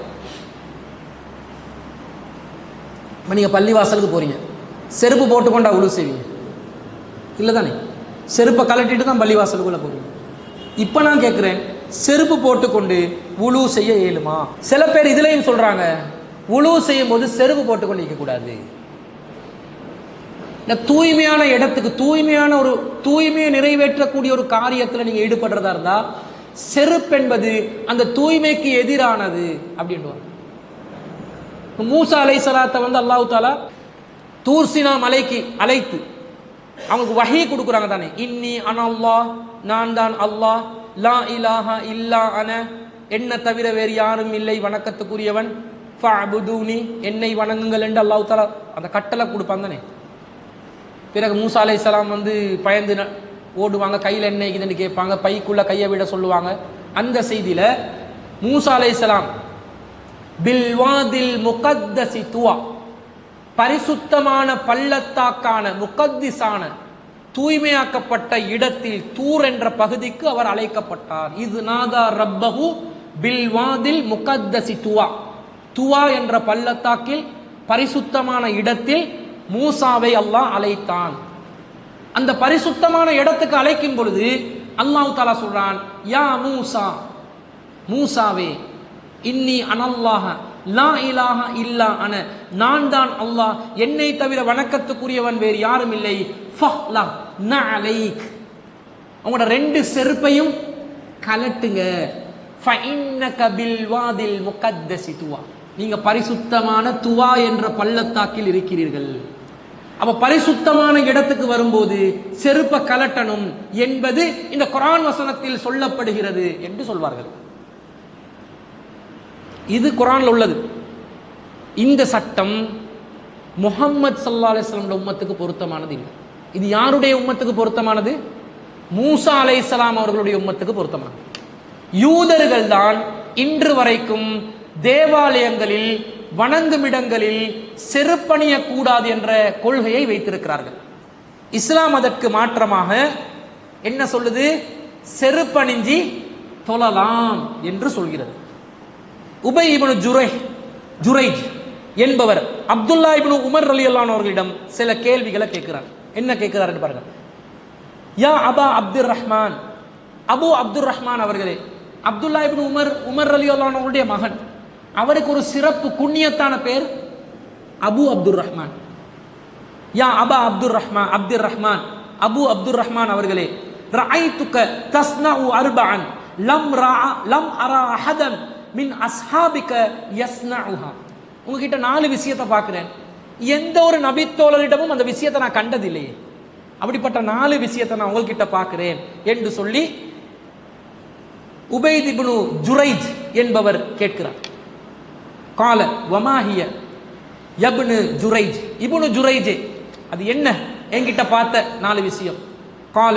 நீங்க பள்ளிவாசலுக்கு போறீங்க, செருப்பு போட்டுக்கொண்டா உலு செய்வீங்க? இல்லை தானே, செருப்பை கலட்டிட்டு தான் பள்ளிவாசலுக்குள்ள போறீங்க. இப்ப நான் கேட்கிறேன், செருப்பு போட்டுக்கொண்டு உலு செய்ய இயலுமா? சில பேர் இதுலயும் சொல்றாங்க, உலு செய்யும் போது செருப்பு போட்டுக்கொண்டு இருக்க கூடாது. தூய்மையான இடத்துக்கு, தூய்மையான ஒரு தூய்மையை நிறைவேற்றக்கூடிய ஒரு காரியத்தில் நீங்க ஈடுபடுறதா இருந்தா செருப்பு என்பது அந்த தூய்மைக்கு எதிரானது அப்படின்னு. மூசா அலைஹிஸ்ஸலாத்தை அல்லாஹ் தஆலா தூர்சினா மலைக்கு அழைத்து அவங்களுக்கு வஹீ கொடுக்குறாங்க தானே, இன்னி அனல்லாஹ், நான் தான் அல்லாஹ், லா இலாஹா இல்லா அன, என்ன தவிர வேறு யாரும் இல்லை வணக்கத்துக்குரியவன், ஃபஅபுதூனி, என்னை வணங்குங்கள் என்று அல்லாஹ் தஆலா அந்த கட்டளை கொடுப்பாங்க தானே. பிறகு மூசா அலைஹிஸ்ஸலாம் பயந்து ஓடுவாங்க, கையில் என்ன இருக்குதுன்னு கேட்பாங்க, பைக்குள்ள கையை விட சொல்லுவாங்க. அந்த செய்தியில மூசா அலைஹிஸ்ஸலாம் பில்வாதில் முகத்தசி துவா, பரிசுத்தமான பள்ளத்தாக்கான முகத்திஸான தூய்மையாக்கப்பட்ட இடத்தில் தூர் என்ற பகுதிக்கு அவர் அழைக்கப்பட்டார். இது நாதா ரப்பஹு பில்வாதில் முகத்தசி துவா, துவா என்ற பள்ளத்தாக்கில் பரிசுத்தமான இடத்தில் மூசாவை அல்லாஹ் அழைத்தான். அந்த பரிசுத்தமான இடத்துக்கு அழைக்கும் பொழுது அல்லாஹ் தஆலா சொல்றான், யா மூசா, மூசாவே, இன்னி அனல்லாஹ லா இலாஹா இல்லா அன, நான் தான் அல்லாஹ், என்னை தவிர வணக்கத்துக்குரியவன் வேறு யாரும் இல்லை, ஃபஹ்லா நஅலைக், உங்களோட ரெண்டு செருப்பையும் கலட்டுங்க, ஃபஇன்னக பில்வாதில் முகத்தஸி துவா, நீங்க பரிசுத்தமான துவா என்ற பள்ளத்தாக்கில் இருக்கிறீர்கள். அப்ப பரிசுத்தமான இடத்துக்கு வரும்போது செருப்ப கலட்டணும் என்பது இந்த குர்ஆன் வசனத்தில் சொல்லப்படுகிறது என்று சொல்வார்கள். இது குர்ஆன்ல உள்ளது. இந்த சட்டம் முஹம்மது ஸல்லல்லாஹு அலைஹி வஸல்லம் உம்மத்துக்கு பொருத்தமானது இல்லை. இது யாருடைய உம்மத்துக்கு பொருத்தமானது? மூசா அலைஹிஸ்ஸலாம் அவர்களுடைய உம்மத்துக்கு பொருத்தமானது. யூதர்கள் தான் இன்று வரைக்கும் தேவாலயங்களில் வணங்குமிடங்களில் செருப்பணிய கூடாது என்ற கொள்கையை வைத்திருக்கிறார்கள். இஸ்லாம் அதற்கு மாற்றமாக என்ன சொல்லுது? செருப்பணிஞ்சி தொழலாம் என்று சொல்கிறது. உபை இப்னு ஜுரைஜ் என்பவர் அப்துல்லா இப்னு உமர் ரலியல்லாஹு அன்ஹு அவர்களிடம் சில கேள்விகளை கேட்கிறார். என்ன கேட்கிறார் பாருங்க. யா அபா அப்துர் ரஹ்மான், அபு அப்துர் ரஹ்மான் அவர்களே, அப்துல்லா இப்னு உமர் ரலியல்லாஹு அன்ஹு அவருடைய மகன், அவருக்கு ஒரு சிறப்பு குண்ணியத்தான பேர் அபு அப்துர் ரஹ்மான். யா அபா அப்துர் ரஹ்மான், அபு அப்துர் ரஹ்மான் அவர்களே, ரஅய்துக தஸ்னஉ அர்பஅன் லம் அரா அஹதன் மின் அஸ்ஹாபிக யஸ்னஉஹா, உங்ககிட்ட 4 விஷயத்தை பார்க்கிறேன், எந்த ஒரு நபித்தோழரிடமும் அந்த விஷயத்தை நான் கண்டதில்லையே, அப்படிப்பட்ட 4 விஷயத்தை நான் உங்ககிட்ட பார்க்கிறேன் என்று சொல்லி உபைத் இப்னு ஜுரைஜ் என்பவர் கேட்கிறார். கால வமாஹிய யப்னு ஜுரைஜ், இப்னு ஜுரைஜ், அது என்ன என்கிட்ட பார்த்த 4 விஷயம். கால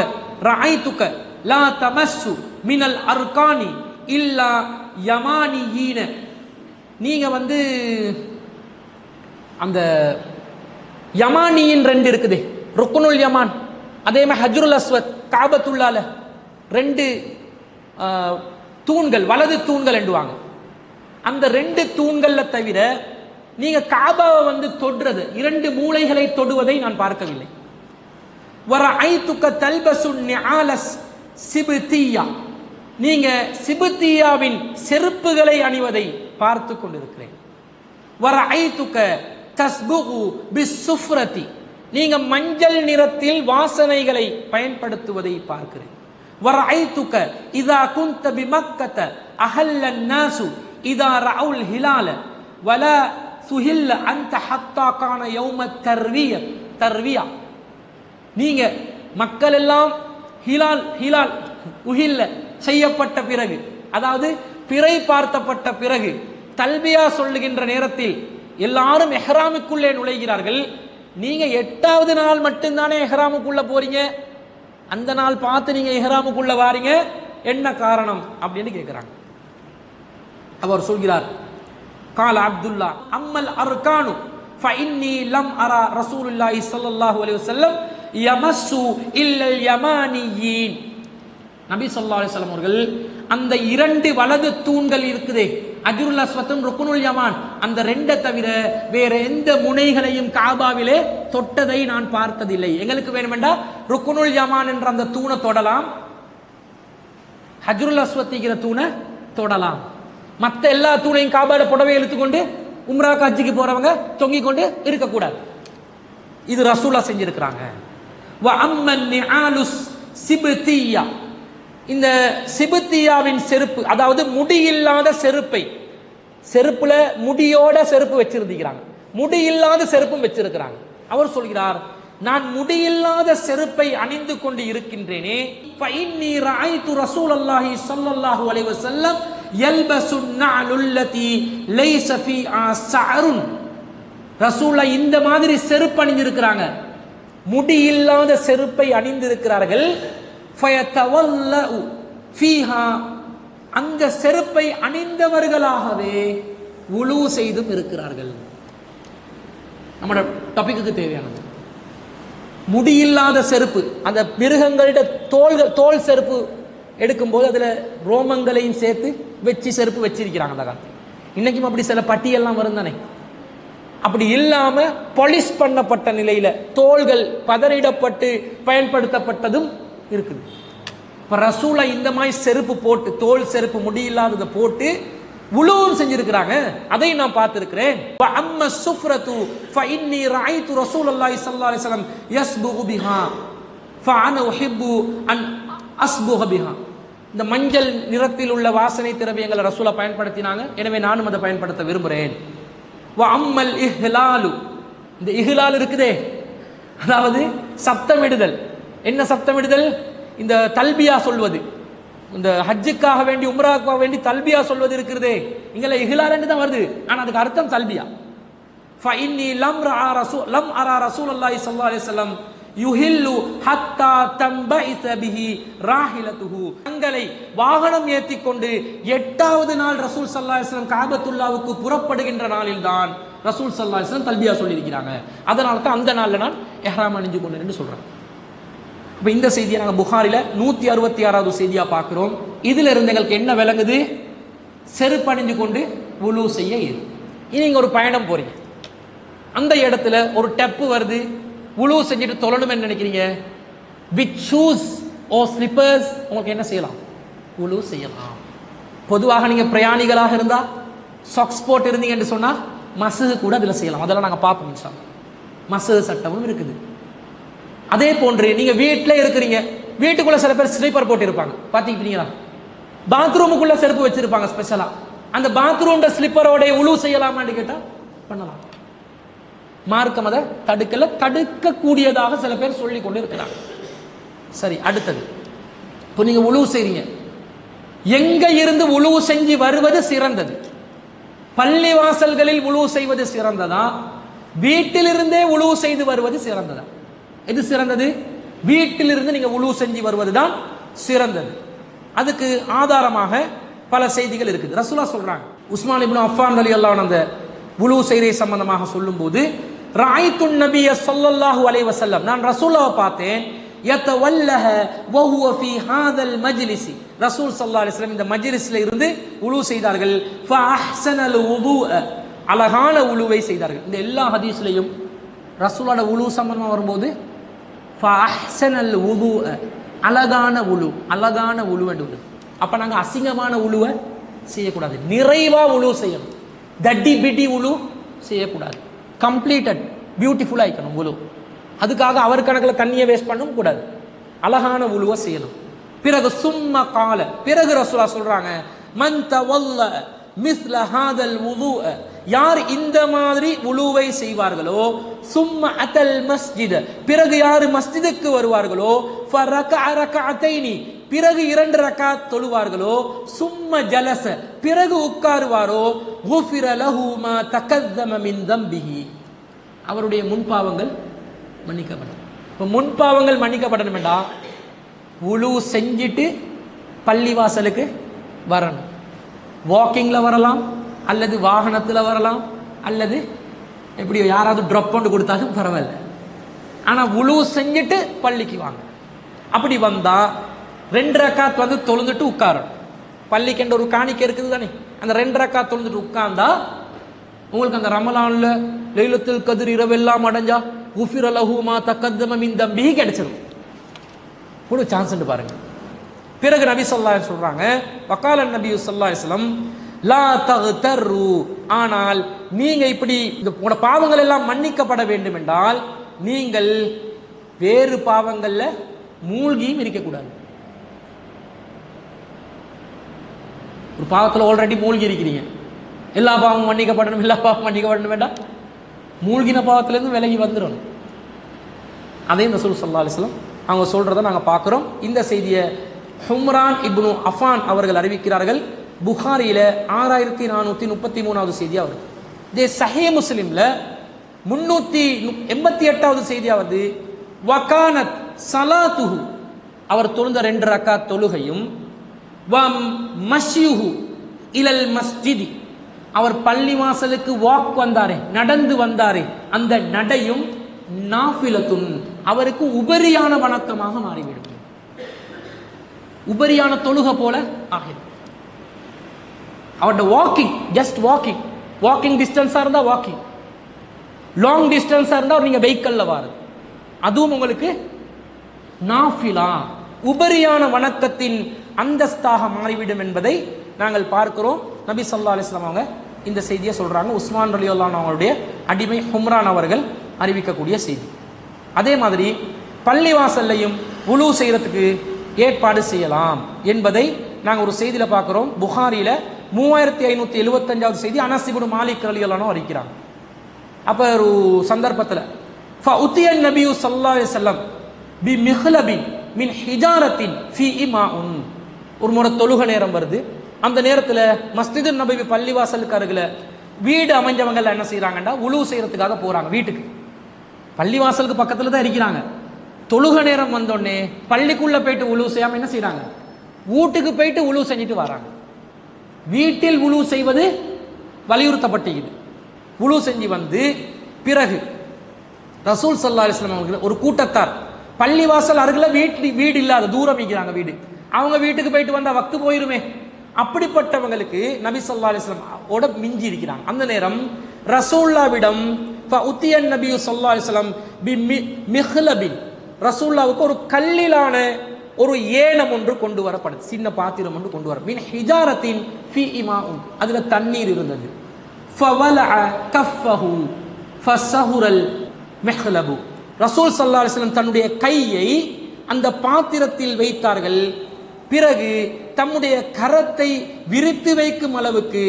ரஅய்துக லா தமஸ்ஸு மினல் அர்கானி இல்லா யமானியீன, நீங்க அந்த யமானியின் 2 இருக்குது, ருக்னுல் யமான், அதே மாதிரி ஹஜ்ருல் அஸ்வத், காபத்துல்லால 2 தூண்கள், வலது தூண்கள் என்றுவாங்க. அந்த 2 தூண்கள்ல தவிர நீங்க காபாவை தொடுறது, 2 மூலைகளை தொடுவதை நான் பார்க்கவில்லை. வரஐதுக தல்பசு நிஆலஸ் சிப்தியா, நீங்க சிப்தியாவின் செருப்புகளை அணிவதை பார்த்து கொண்டிருக்கிறேன். வரஐதுக தஸ்புகு பிஸ்ஸுஃப்ரதி, நீங்க மஞ்சள் நிறத்தில் வாசனைகளை பயன்படுத்துவதை பார்க்கிறேன். வரஐதுக இதா குன்த பிமக்கத அஹல்லன் நாசு இதா ரஅவுல் ஹிலால வலா சுஹில்ல அன்த ஹத்தா கான யௌமத் தர்விய தர்வியா. நீங்க மக்கள் எல்லாம் ஹிலால் ஹிலால் உஹில்ல செய்யப்பட்ட பிறகு, அதாவது பிறை பார்த்தப்பட்ட பிறகு தல்பியா சொல்லுகின்ற நேரத்தில் எல்லாரும் எஹ்ராமுக்குள்ளே நுழைகிறார்கள். நீங்க 8வது நாள் மட்டும்தானே எஹ்ராமுக்குள்ள போறீங்க, அந்த நாள் பார்த்து நீங்க எஹ்ராமுக்குள்ள வாரீங்க, என்ன காரணம் அப்படின்னு கேட்கிறாங்க. அவர் சொல்கிறார், கால அப்துல்லா அம்மல் அர்கானு ஃபஇன்னி லம் அரா ரசூலுல்லாஹி ஸல்லல்லாஹு அலைஹி வஸல்லம் யமஸ்ஸு இல்லல் யமானியீன். நபி ஸல்லல்லாஹு அலைஹி வஸல்லம் அவர்கள் அந்த 2 வலது தூண்கள் இருக்குதே, அஜ்ருல் அஸ்வத்தும் ருக்குனுல் யமான், அந்த 2 தவிர வேற எந்த முனைகளையும் காபாவிலே தொட்டதை நான் பார்த்ததில்லை. எங்களுக்கு வேணுமெண்டா ருக்குனுல் யமான் என்ற அந்த தூணை தொடலாம், அஜ்ருல் அஸ்வத்திக்கிற தூணை தொடலாம். மற்ற எல்லா தூணையும் காபால புடவை இழுத்துக்கொண்டு உம்ராக்கு ஹஜ்ஜுக்கு போறவங்க தொங்கிக் கொண்டு இருக்கக்கூடாது. இது ரசூலா செஞ்சிருக்கிறாங்க. வ அம்மன் நிஆலுஸ் சிப்தியா, இந்த சிபுத்தியாவின் செருப்பு, அதாவது முடி இல்லாத செருப்பை, செருப்புல முடியோட செருப்பு வச்சிருக்கிறாங்க, முடி இல்லாத செருப்பும் வச்சிருக்கிறாங்க. அவர் சொல்கிறார், நான் முடியில்லாத செருப்பை அணிந்து கொண்டு இருக்கின்றேனே. ஃபஇன்னி ரஅய்து ரசூலல்லாஹி ஸல்லல்லாஹு அலைஹி வஸல்லம் யல்பசு நஅலுல்லதி லைஸ ஃபீஹா ஸஅருன். ரசூலுல்லாஹ் இந்த மாதிரி செருப்பு அணிந்திருக்கிறாங்க, முடியில்லாத செருப்பை அணிந்திருக்கிறார்கள். ஃபயதவல்லு ஃபீஹா, அந்த செருப்பை அணிந்தவர்களாகவே வுலு செய்தும் இருக்கிறார்கள். நம்மளோட டாபிக்கு தேவையானது முடியில்லாத செருப்பு. அந்த மிருகங்களிட தோல் செருப்பு எடுக்கும்போது அதுல ரோமங்களையும் சேர்த்து வச்சு செருப்பு வச்சிருக்கிறாங்க அந்த காலத்தில். இன்னைக்கும் அப்படி சில பட்டியெல்லாம் வரும் தானே. அப்படி இல்லாம பாலிஷ் பண்ணப்பட்ட நிலையில தோள்கள் பதறிடப்பட்டு பயன்படுத்தப்பட்டதும் இருக்குது. இப்ப ரசூலா இந்த மாதிரி செருப்பு போட்டு, தோல் செருப்பு முடியில்லாததை போட்டு வுலூவும் செஞ்சிருக்கிறாங்க, அதை நான் பார்த்திருக்கிறேன். வ அம்ம சுஃப்ரது ஃபஇன்னி ரஅய்து ரசூலல்லாஹி ஸல்லல்லாஹு அலைஹி வஸல்லம் யஸ்புகு பிஹா ஃபஅன உஹிப்பு அன் அஸ்புக பிஹா. இந்த மஞ்சள் நிறத்தில் உள்ள வாசனை திரவியங்களை ரசூலா பயன்படுத்தினாங்க, எனவே நானும் அதை பயன்படுத்த விரும்புகிறேன். வ அம்மல் இஹ்லாலு, இந்த இஹ்லால் இருக்குதே, அதாவது சப்தமிடுதல். என்ன சப்தமிடுதல்? இந்த தல்பியா சொல்வது, இந்த ஹஜ்ஜுக்காக வேண்டி உம்ராவுக்காக வேண்டி தல்பியா சொல்வது இருக்கிறதே, இங்கல இஹ்லால் தான் வருது, ஆனா அதுக்கு அர்த்தம் தல்பியா. ஃபஇன்னி லம் அரா ரசூலுல்லாஹி ஸல்லல்லாஹு அலைஹி வஸல்லம் யுஹில்லு ஹத்தா தம்பஇஸ பிஹி ராஹிலத்துஹு. தங்களை வாகனம் ஏற்றி கொண்டு 8வது நாள் ரசூல் ஸல்லல்லாஹு அலைஹி வஸல்லம் காபத்துல்லாவுக்கு புறப்படுகின்ற நாளில் தான் ரசூல் ஸல்லல்லாஹு அலைஹி வஸல்லம் தல்பியா சொல்லியிருக்கிறாங்க. அதனால தான் அந்த நாளில் நான் இஹ்ராம் அணிஞ்சு கொண்டேன்னு சொல்றேன். இப்போ இந்த செய்தியை நாங்கள் புகாரில 166வது செய்தியா பார்க்கிறோம். இதுல இருந்து எங்களுக்கு என்ன விளங்குது? செருப்பு அணிஞ்சு கொண்டு வுலு செய்ய ஏது. இனி நீங்க ஒரு பயணம் போறீங்க, அந்த இடத்துல ஒரு டெப்பு வருது, வுலு செஞ்சுட்டு தொழணும்னு நினைக்கிறீங்க, வித் ஷூஸ் ஓ ஸ்லிப்பர்ஸ் உங்களுக்கு என்ன செய்யலாம்? வுலு செய்யலாம். பொதுவாக நீங்க பிரயாணிகளாக இருந்தா சாக்ஸ் போட்டு இருந்தீங்கன்னு சொன்னா மஸ்ஹு கூட அதில் செய்யலாம். அதெல்லாம் நாங்கள் பார்ப்போம் இன்ஷால்லா. மஸ்ஹு சட்டமும் இருக்குது. அதே போன்று நீங்க வீட்டில் இருக்கிறீங்க, வீட்டுக்குள்ள சில பேர் ஸ்லீப்பர் போட்டு இருப்பாங்க, பாத்தீங்களா? பாத்ரூமுக்குள்ள செருப்பு வச்சிருப்பாங்க ஸ்பெஷலா. அந்த பாத்ரூம் ஸ்லிப்பரோட வுலு செய்யலாமான்னு கேட்டா பண்ணலாம். மார்க்கம் அதை தடுக்கல, தடுக்கக்கூடியதாக சில பேர் சொல்லி கொண்டு இருக்கிறாங்க. சரி, அடுத்தது, இப்போ நீங்க வுலு செய்றீங்க, எங்க இருந்து வுலு செஞ்சு வருவது சிறந்தது? பள்ளி வாசல்களில் வுலு செய்வது சிறந்ததா, வீட்டிலிருந்தே வுலு செய்து வருவது சிறந்ததா? எது சிறந்தது? வீட்டிலிருந்து நீங்க வுலு செஞ்சு வருவதுதான் சிறந்தது. அதுக்கு ஆதாரமாக பல செய்திகள் இருக்குது. ரசூலுல்லாஹ் சொல்றாங்க, உஸ்மான் இப்னு அஃபான் ரலியல்லாஹு அன்ஹு அந்த வுலு செய்தை சம்பந்தமாக சொல்லும்போது, ரஅய்து நபிய ஸல்லல்லாஹு அலைஹி வஸல்லம், நான் ரசூலுல்லாஹ் பார்த்தேன், யதவல்லஹ வ ஹுவ ஃபீ ஹாதல் மஜ்லிஸ், ரசூல் ஸல்லல்லாஹு அலைஹி வஸல்லம் இந்த மஜ்லிஸ்ல இருந்து வுலு செய்தார்கள். ஃப அஹ்ஸனல் வுதுஅ, அழகான வுலுவை செய்தார்கள். இந்த எல்லா ஹதீஸ்லயும் ரசூலுல்லாஹ் வுலு சம்பந்தமா வரும்போது ஃப அஹ்ஸனல் வுதுஅ, அழகான வுலு, அழகான வுலு என்று. அப்ப நாங்க அசிங்கமான வுலுவை செய்யக்கூடாது, நிறைவா வுலு செய்யணும். தட்டி பிடி வுலு செய்யக்கூடாது, கம்ப்ளீட்டட் பியூட்டிஃபுல்லா இருக்கணும் வுலு. அதுக்காக அவர் கணக்கில் தண்ணியை வேஸ்ட் பண்ணவும் கூடாது, அழகான வுலுவை செய்யணும். பிறகு சும்மா கால, பிறகு ரசூலுல்லாஹ் சொல்றாங்க, மன் தவல்ல மிஸ்ல ஹாதல் வுதுஅ யார் இந்த மாதிரி உலுவை செய்வார்களோ, சும்ம அத்தல் மஸ்ஜித், பிறகு யார் மஸ்ஜிதுக்கு வருவார்களோ, ஃபரகஅ ரகஅத்தைனி, பிறகு 2 ரக்காத் தொழுவார்களோ, சும்ம ஜலச, பிறகு உட்காருவாரோ, குஃபிர லஹு மா தகத்தம மின் தம்பிஹி, அவருடைய முன்பாவங்கள் மன்னிக்கப்படும். இப்போ முன்பாவங்கள் மன்னிக்கப்படணும் என்றா உலு செஞ்சிட்டு பள்ளிவாசலுக்கு வரணும். வாக்கிங்ல வரலாம், அல்லது வாகனத்தில் வரலாம், அல்லது எப்படியோ யாராவது ட்ராப் கொண்டு கொடுத்தாலும் பரவாயில்ல. ஆனால் உலு செஞ்சுட்டு பள்ளிக்கு வாங்க. அப்படி வந்தா 2 ரக்காத் வந்து தொழுந்துட்டு உட்காரணும். பள்ளிக்கு என்ற ஒரு காணிக்கை இருக்குது தானே, அந்த 2 ரக்காத் தொழுந்துட்டு உட்கார்ந்தா உங்களுக்கு அந்த ரமலான்ல லைலத்துல் கத்ர் இரவெல்லாம் அடைஞ்சா குஃபிர லஹு மா தகத்தம மின் தம்பிஹி கிடைச்சிடும். ஒரு சான்ஸ் பாருங்க. பிறகு நபி ஸல்லல்லாஹு அலைஹி சொல்றாங்க, வகால நபி ஸல்லல்லாஹு அலைஹி வஸல்லம் லா தக்தரு, ஆனால் நீங்க இப்படி இந்த பாவங்கள் எல்லாம் மன்னிக்கப்பட வேண்டும் என்றால் நீங்கள் வேறு பாவங்கள்ல மூழ்கியும் இருக்கக்கூடாது. ஒரு பாவத்தில் ஆல்ரெடி மூழ்கி இருக்கிறீங்க, எல்லா பாவமும் மன்னிக்கப்படணும், எல்லா பாவமும் மன்னிக்கப்படணும் வேண்டாம், மூழ்கின பாவத்திலிருந்து விலகி வந்துடணும். அதையும் ரசூல் ஸல்லல்லாஹு அலைஹி வஸல்லம் அவங்க சொல்றதை நாங்கள் பார்க்குறோம். இந்த செய்தியை ஹும்ரான் இப்னு அஃபான் அவர்கள் அறிவிக்கிறார்கள். புகாரியில 6433வது செய்தியா வருது. இதே சஹீஹ் முஸ்லிம்ல 388வது செய்தியாவது வகானத் ஸலாத்துஹு, அவர் தொழுந்த 2 ரக்காத் தொழுகையும், வம் மஷ்யுஹு இலல் மஸ்ஜிதி, அவர் பள்ளிவாசலுக்கு வாக் வந்தாரே, நடந்து வந்தாரே, அந்த நடையும் நாஃபிலத்துன், அவருக்கு உபரியான வணக்கமாக மாறிவிடும், உபரியான தொழுகை போல ஆகிடும். அவருடைய வாக்கிங், ஜஸ்ட் வாக்கிங், வாக்கிங் டிஸ்டன்ஸா இருந்தா வாக்கிங், லாங் டிஸ்டன்ஸா இருந்தா நீங்க வெஹிக்கல்ல வாருது, அதுவும் உங்களுக்கு நாஃபிலா உபரியான வணக்கத்தின் அந்தஸ்தாக மாறிவிடும் என்பதை நாங்கள் பார்க்கிறோம். நபி ஸல்லல்லாஹு அலைஹி வஸல்லம் அவங்க இந்த செய்தியை சொல்றாங்க. உஸ்மான் ரலியல்லாஹு அன்ஹு அவருடைய அடிமை ஹும்ரான் அவர்கள் அறிவிக்கக்கூடிய செய்தி. அதே மாதிரி பள்ளிவாசல்லையும் உலு செய்யறதுக்கு ஏற்பாடு செய்யலாம் என்பதை நாங்கள் ஒரு செய்தியில பார்க்கிறோம். புகாரியில 3575வது செய்தி அனஸ் இப்னு மாலிக் ரலியல்லாஹு அன்ஹு அறிவிக்கிறாங்க. அப்ப ஒரு சந்தர்ப்பத்தில் ஃபஉத்தியன் நபியு ஸல்லல்லாஹு அலைஹி வஸல்லம் பி மிஹ்லபின் மின் ஹிஜாரத்தின் ஃபீ இமாஉன், ஒரு முறை தொழுக நேரம் வருது. அந்த நேரத்தில் மஸ்ஜிது நபவி பள்ளிவாசலுக்கு அருகில் வீடு அமைஞ்சவங்க என்ன செய்யறாங்கன்னா உலு செய்யறதுக்காக போறாங்க வீட்டுக்கு. பள்ளிவாசலுக்கு பக்கத்துல தான் இருக்கிறாங்க. தொழுக நேரம் வந்தோடனே பள்ளிக்குள்ள போயிட்டு உலு செய்யாம என்ன செய்யறாங்க, வீட்டுக்கு போயிட்டு உலு செஞ்சுட்டு வராங்க. வீட்டில் உலு செய்வது வலியுறுத்தப்பட்டது. உலு செஞ்சு வந்து பிறகு ரசூல் ஸல்லல்லாஹு அலைஹி வஸல்லம் அவர்கள் ஒரு கூட்டத்தார் பள்ளிவாசல் அருகில் வீடு இல்லாத தூரம் இருக்கிறாங்க வீடு, அவங்க வீட்டுக்கு போயிட்டு வந்தா வக்து போயிருமே, அப்படிப்பட்டவங்களுக்கு நபி ஸல்லல்லாஹு அலைஹி வஸல்லம் ஓட மிஞ்சி இருக்கிறாங்க. அந்த நேரம் ரசூலுல்லாஹ்விடம் ஃபஉத்தியன் நபி ஸல்லல்லாஹு அலைஹி வஸல்லம் பி மிஹ்லபின், ரசூலுல்லாஹ்வுக்கு ஒரு கல்லிலான ஒரு ஏனம் ஒன்று கொண்டு வரப்படுது, சின்ன பாத்திரம் ஒன்று கொண்டு வர, மின் ஹிஜாரத்தின் ஃபீ இமாஉன், அதுல தண்ணீர் இருந்தது. ஃபவலஅ கஃபஹு ஃபஸஹுரல் மிஹ்லபு, ரசூல் ஸல்லல்லாஹு அலைஹி வஸல்லம் தன்னுடைய கையை அந்த பாத்திரத்தில் வைத்தார்கள். பிறகு தம்முடைய கரத்தை விரித்து வைக்கும் அளவுக்கு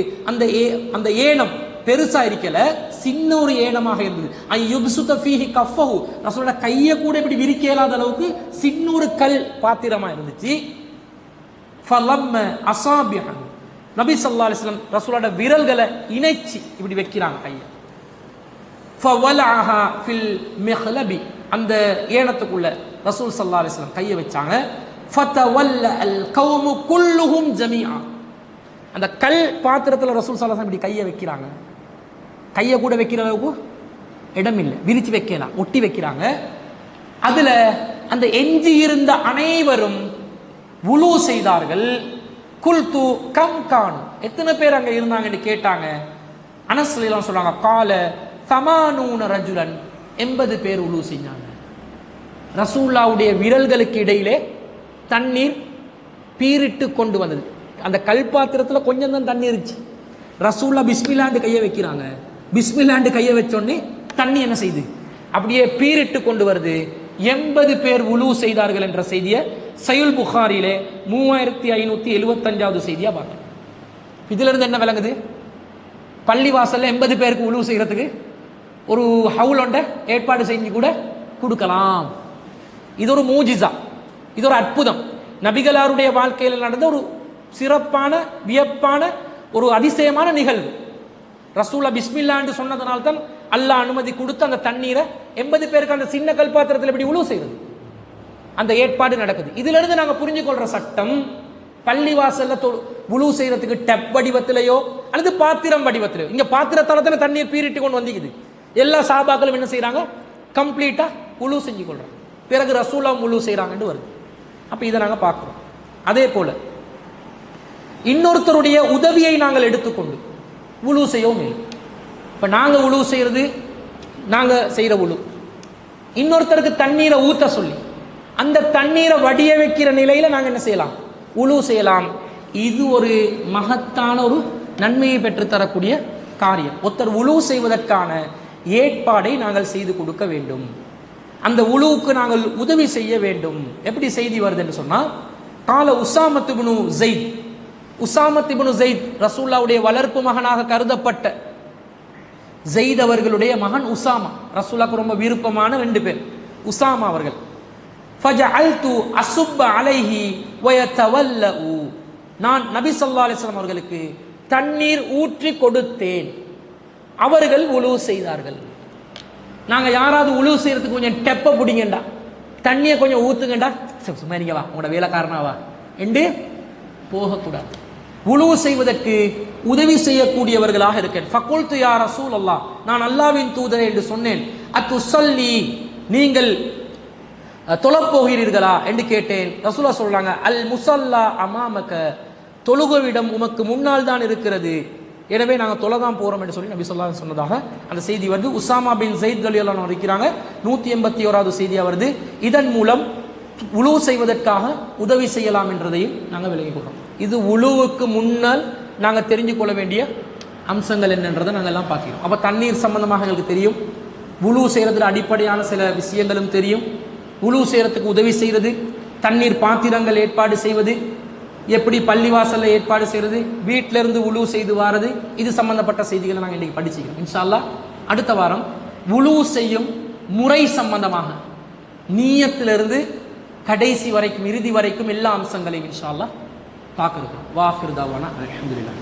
அந்த ஏனம் பெருசா இருக்கல, சின்ன ஒரு ஏனமாக இருந்தது. ஐயுப்சுத ஃபீஹி கஃபஹு, ரசூலோட கையை கூட இப்படி விரிக்க இயலாத அளவுக்கு சின்ன ஒரு கல் பாத்திரமா இருந்துச்சு. ஃபலம்ம அஸாபிஹன், நபி ஸல்லல்லாஹு அலைஹி வஸல்லம் ரசூலோட விரல்களை இணைச்சி இப்படி வைக்கிறாங்க கையை. ஃபவலஅஹா ஃபில் மிஹ்லபி, அந்த ஏனத்துக்குள்ள ரசூல் ஸல்லல்லாஹு அலைஹி வஸல்லம் கையை வச்சாங்க. ஃபதவல்ல அல் கௌமு குல்லுஹும் ஜமீஆ, அந்த கல் பாத்திரத்தில் ரசூல் ஸல்லல்லாஹு அலைஹி வஸல்லம் இப்படி கையை வைக்கிறாங்க. கையை கூட வைக்கிற அளவுக்கு இடம் இல்லை, விரிச்சு வைக்கலாம், ஒட்டி வைக்கிறாங்க. அதுல அந்த எஞ்சி இருந்த அனைவரும் வுலு செய்தார்கள். குல்து கம் கான், எத்தனை பேர் அங்க இருந்தாங்கன்னு கேட்டாங்க. அனஸ் ரலியல்லாஹு சொல்றாங்க, கால சமானூன ரஜுலன், 80 பேர் வுலு செஞ்சாங்க. ரசூலுல்லாஹ்வுடைய விரல்களுக்கு இடையிலே தண்ணீர் பீரிட்டு கொண்டு வந்தது. அந்த கல் பாத்திரத்தில் கொஞ்சம் தான் தண்ணி இருந்துச்சு. ரசூலுல்லாஹ் பிஸ்மில்லாஹ்னு கையை வைக்கிறாங்க. பிஸ்மில்லாஹ்னு கையை வச்சோடனே தண்ணி என்ன செய்யுது, அப்படியே பீரிட்டு கொண்டு வருது. 80 பேர் வுலு செய்தார்கள் என்ற செய்தியை சஹீஹ் புகாரியிலே 3575வது செய்தியா பார்க்கணும். இதுல இருந்து என்ன விளங்குது, பள்ளிவாசல்ல 80 பேருக்கு உழு செய்யறதுக்கு ஒரு ஹவுல் ஒன்றை ஏற்பாடு செஞ்சு கூட கொடுக்கலாம். இது ஒரு மூஜிசா, இது ஒரு அற்புதம். நபிகளாருடைய வாழ்க்கையில் நடந்த ஒரு சிறப்பான வியப்பான ஒரு அதிசயமான நிகழ்வு. ரசூலா பிஸ்மில்லான்னு சொன்னதனால தான் அல்லாஹ் அனுமதி கொடுத்து அந்த தண்ணீரை 80 பேருக்கு அந்த சின்ன கல்பாத்திரத்தில் எப்படி உழு செய்யறது அந்த ஏற்பாடு நடக்குது. இதுல இருந்து நாங்க புரிஞ்சு கொள்ற சட்டம், பள்ளிவாசல்ல உழு செய்யறதுக்கு டப் வடிவத்திலேயோ அல்லது பாத்திரம் வடிவத்திலேயோ, இங்க பாத்திரத்தால தண்ணீர் பீரிட்டு கொண்டு வந்திக்குது. எல்லா சாபாக்களும் என்ன செய்யறாங்க, கம்ப்ளீட்டா உழு செஞ்சு கொள்றாங்க. பிறகு ரசூலா உழு செய்யறாங்கன்னு வருது. அப்ப இதை நாங்க பார்க்கிறோம். அதே போல இன்னொருத்தருடைய உதவியை நாங்கள் எடுத்துக்கொண்டு உழு செய்யவும் இல்லை. இப்ப நாங்க உழு செய்யறது, நாங்க செய்யற உழு, இன்னொருத்தருக்கு தண்ணீரை ஊத்த சொல்லி அந்த தண்ணீரை வடிய வைக்கிற நிலையில நாங்க என்ன செய்யலாம், உழு செய்யலாம். இது ஒரு மகத்தான ஒரு நன்மையை பெற்றுத்தரக்கூடிய காரியம். ஒருத்தர் உழு செய்வதற்கான ஏற்பாடை நாங்கள் செய்து கொடுக்க வேண்டும். அந்த உழுவுக்கு நாங்கள் உதவி செய்ய வேண்டும். எப்படி செய்தி வருது என்று சொன்னா, கால உசாமத் இப்னு ஸைத், உசாமத் இப்னு ஸைத் ரசூலுல்லாஹ்வுடைய வளர்ப்பு மகனாக கருதப்பட்ட ஸைத் அவர்களுடைய மகன் உசாமா, ரசூலுல்லாஹ்வுக்கு ரொம்ப விருப்பமான 2 பேர் உசாமா அவர்கள். ஃபஜஅல்து அஸுப்ப அலைஹி வ யதவல்லு, நான் நபி ஸல்லல்லாஹு அலைஹி வஸல்லம் அவர்களுக்கு தண்ணீர் ஊற்றி கொடுத்தேன், அவர்கள் உழு செய்தார்கள். நாங்க யாராவது உழு செய்யறதுக்கு கொஞ்சம் டெப்ப பிடிங்கண்டா, தண்ணியை கொஞ்சம் ஊத்துங்கண்டா, சும்மா நீங்க வா உங்களோட வேலைக்காரனாவா என்று போகக்கூடாது. உழு செய்வதற்கு உதவி செய்யக்கூடியவர்களாக இருக்கேன். ஃபகுல்து யா ரசூலல்லாஹ், நான் அல்லாஹ்வின் தூதரே என்று சொன்னேன். அத்துஸல்லி, நீங்கள் தொழப்போகிறீர்களா என்று கேட்டேன். ரசூலுல்லாஹ் சொல்றாங்க, அல் முஸல்லா அமாமக, தொழுகவிடம் உமக்கு முன்னால் தான் இருக்கிறது, எனவே நாங்கள் தொலைதான் போறோம் என்று சொல்லி நபி ஸல்லல்லாஹு அலைஹி வஸல்லம் சொன்னதாக அந்த செய்தி வருது. உசாமா பின் ஸைத் ரலியல்லாஹு அன்ஹு இருக்கிறாங்க. 181வது செய்தியா வருது. இதன் மூலம் உழு செய்வதற்காக உதவி செய்யலாம் என்றதையும் நாங்கள் விளங்கிக் கொள்றோம். இது உழுவுக்கு முன்னால் நாங்கள் தெரிஞ்சு கொள்ள வேண்டிய அம்சங்கள் என்னன்றதை நாங்கள் எல்லாம் பார்க்கிறோம். அப்ப தண்ணீர் சம்பந்தமாக எங்களுக்கு தெரியும், உழு செய்யறதுல அடிப்படையான சில விஷயங்களும் தெரியும். உழு செய்யறதுக்கு உதவி செய்யறது, தண்ணீர் பாத்திரங்கள் ஏற்பாடு செய்வது, எப்படி பள்ளிவாசல்ல ஏற்பாடு செய்யறது, வீட்டில இருந்து உழு செய்து வாரது, இது சம்பந்தப்பட்ட செய்திகளை நாங்கள் இன்னைக்கு படிச்சுக்கிறோம். இன்ஷா அல்லாஹ் அடுத்த வாரம் உழு செய்யும் முறை சம்பந்தமாக நியத்திலிருந்து கடைசி வரைக்கும் இறுதி வரைக்கும் எல்லா அம்சங்களையும் இன்ஷா அல்லாஹ் பார்க்க இருக்கிறோம். வாஹிர் தாவானா அல்ஹம்துலில்லாஹ்.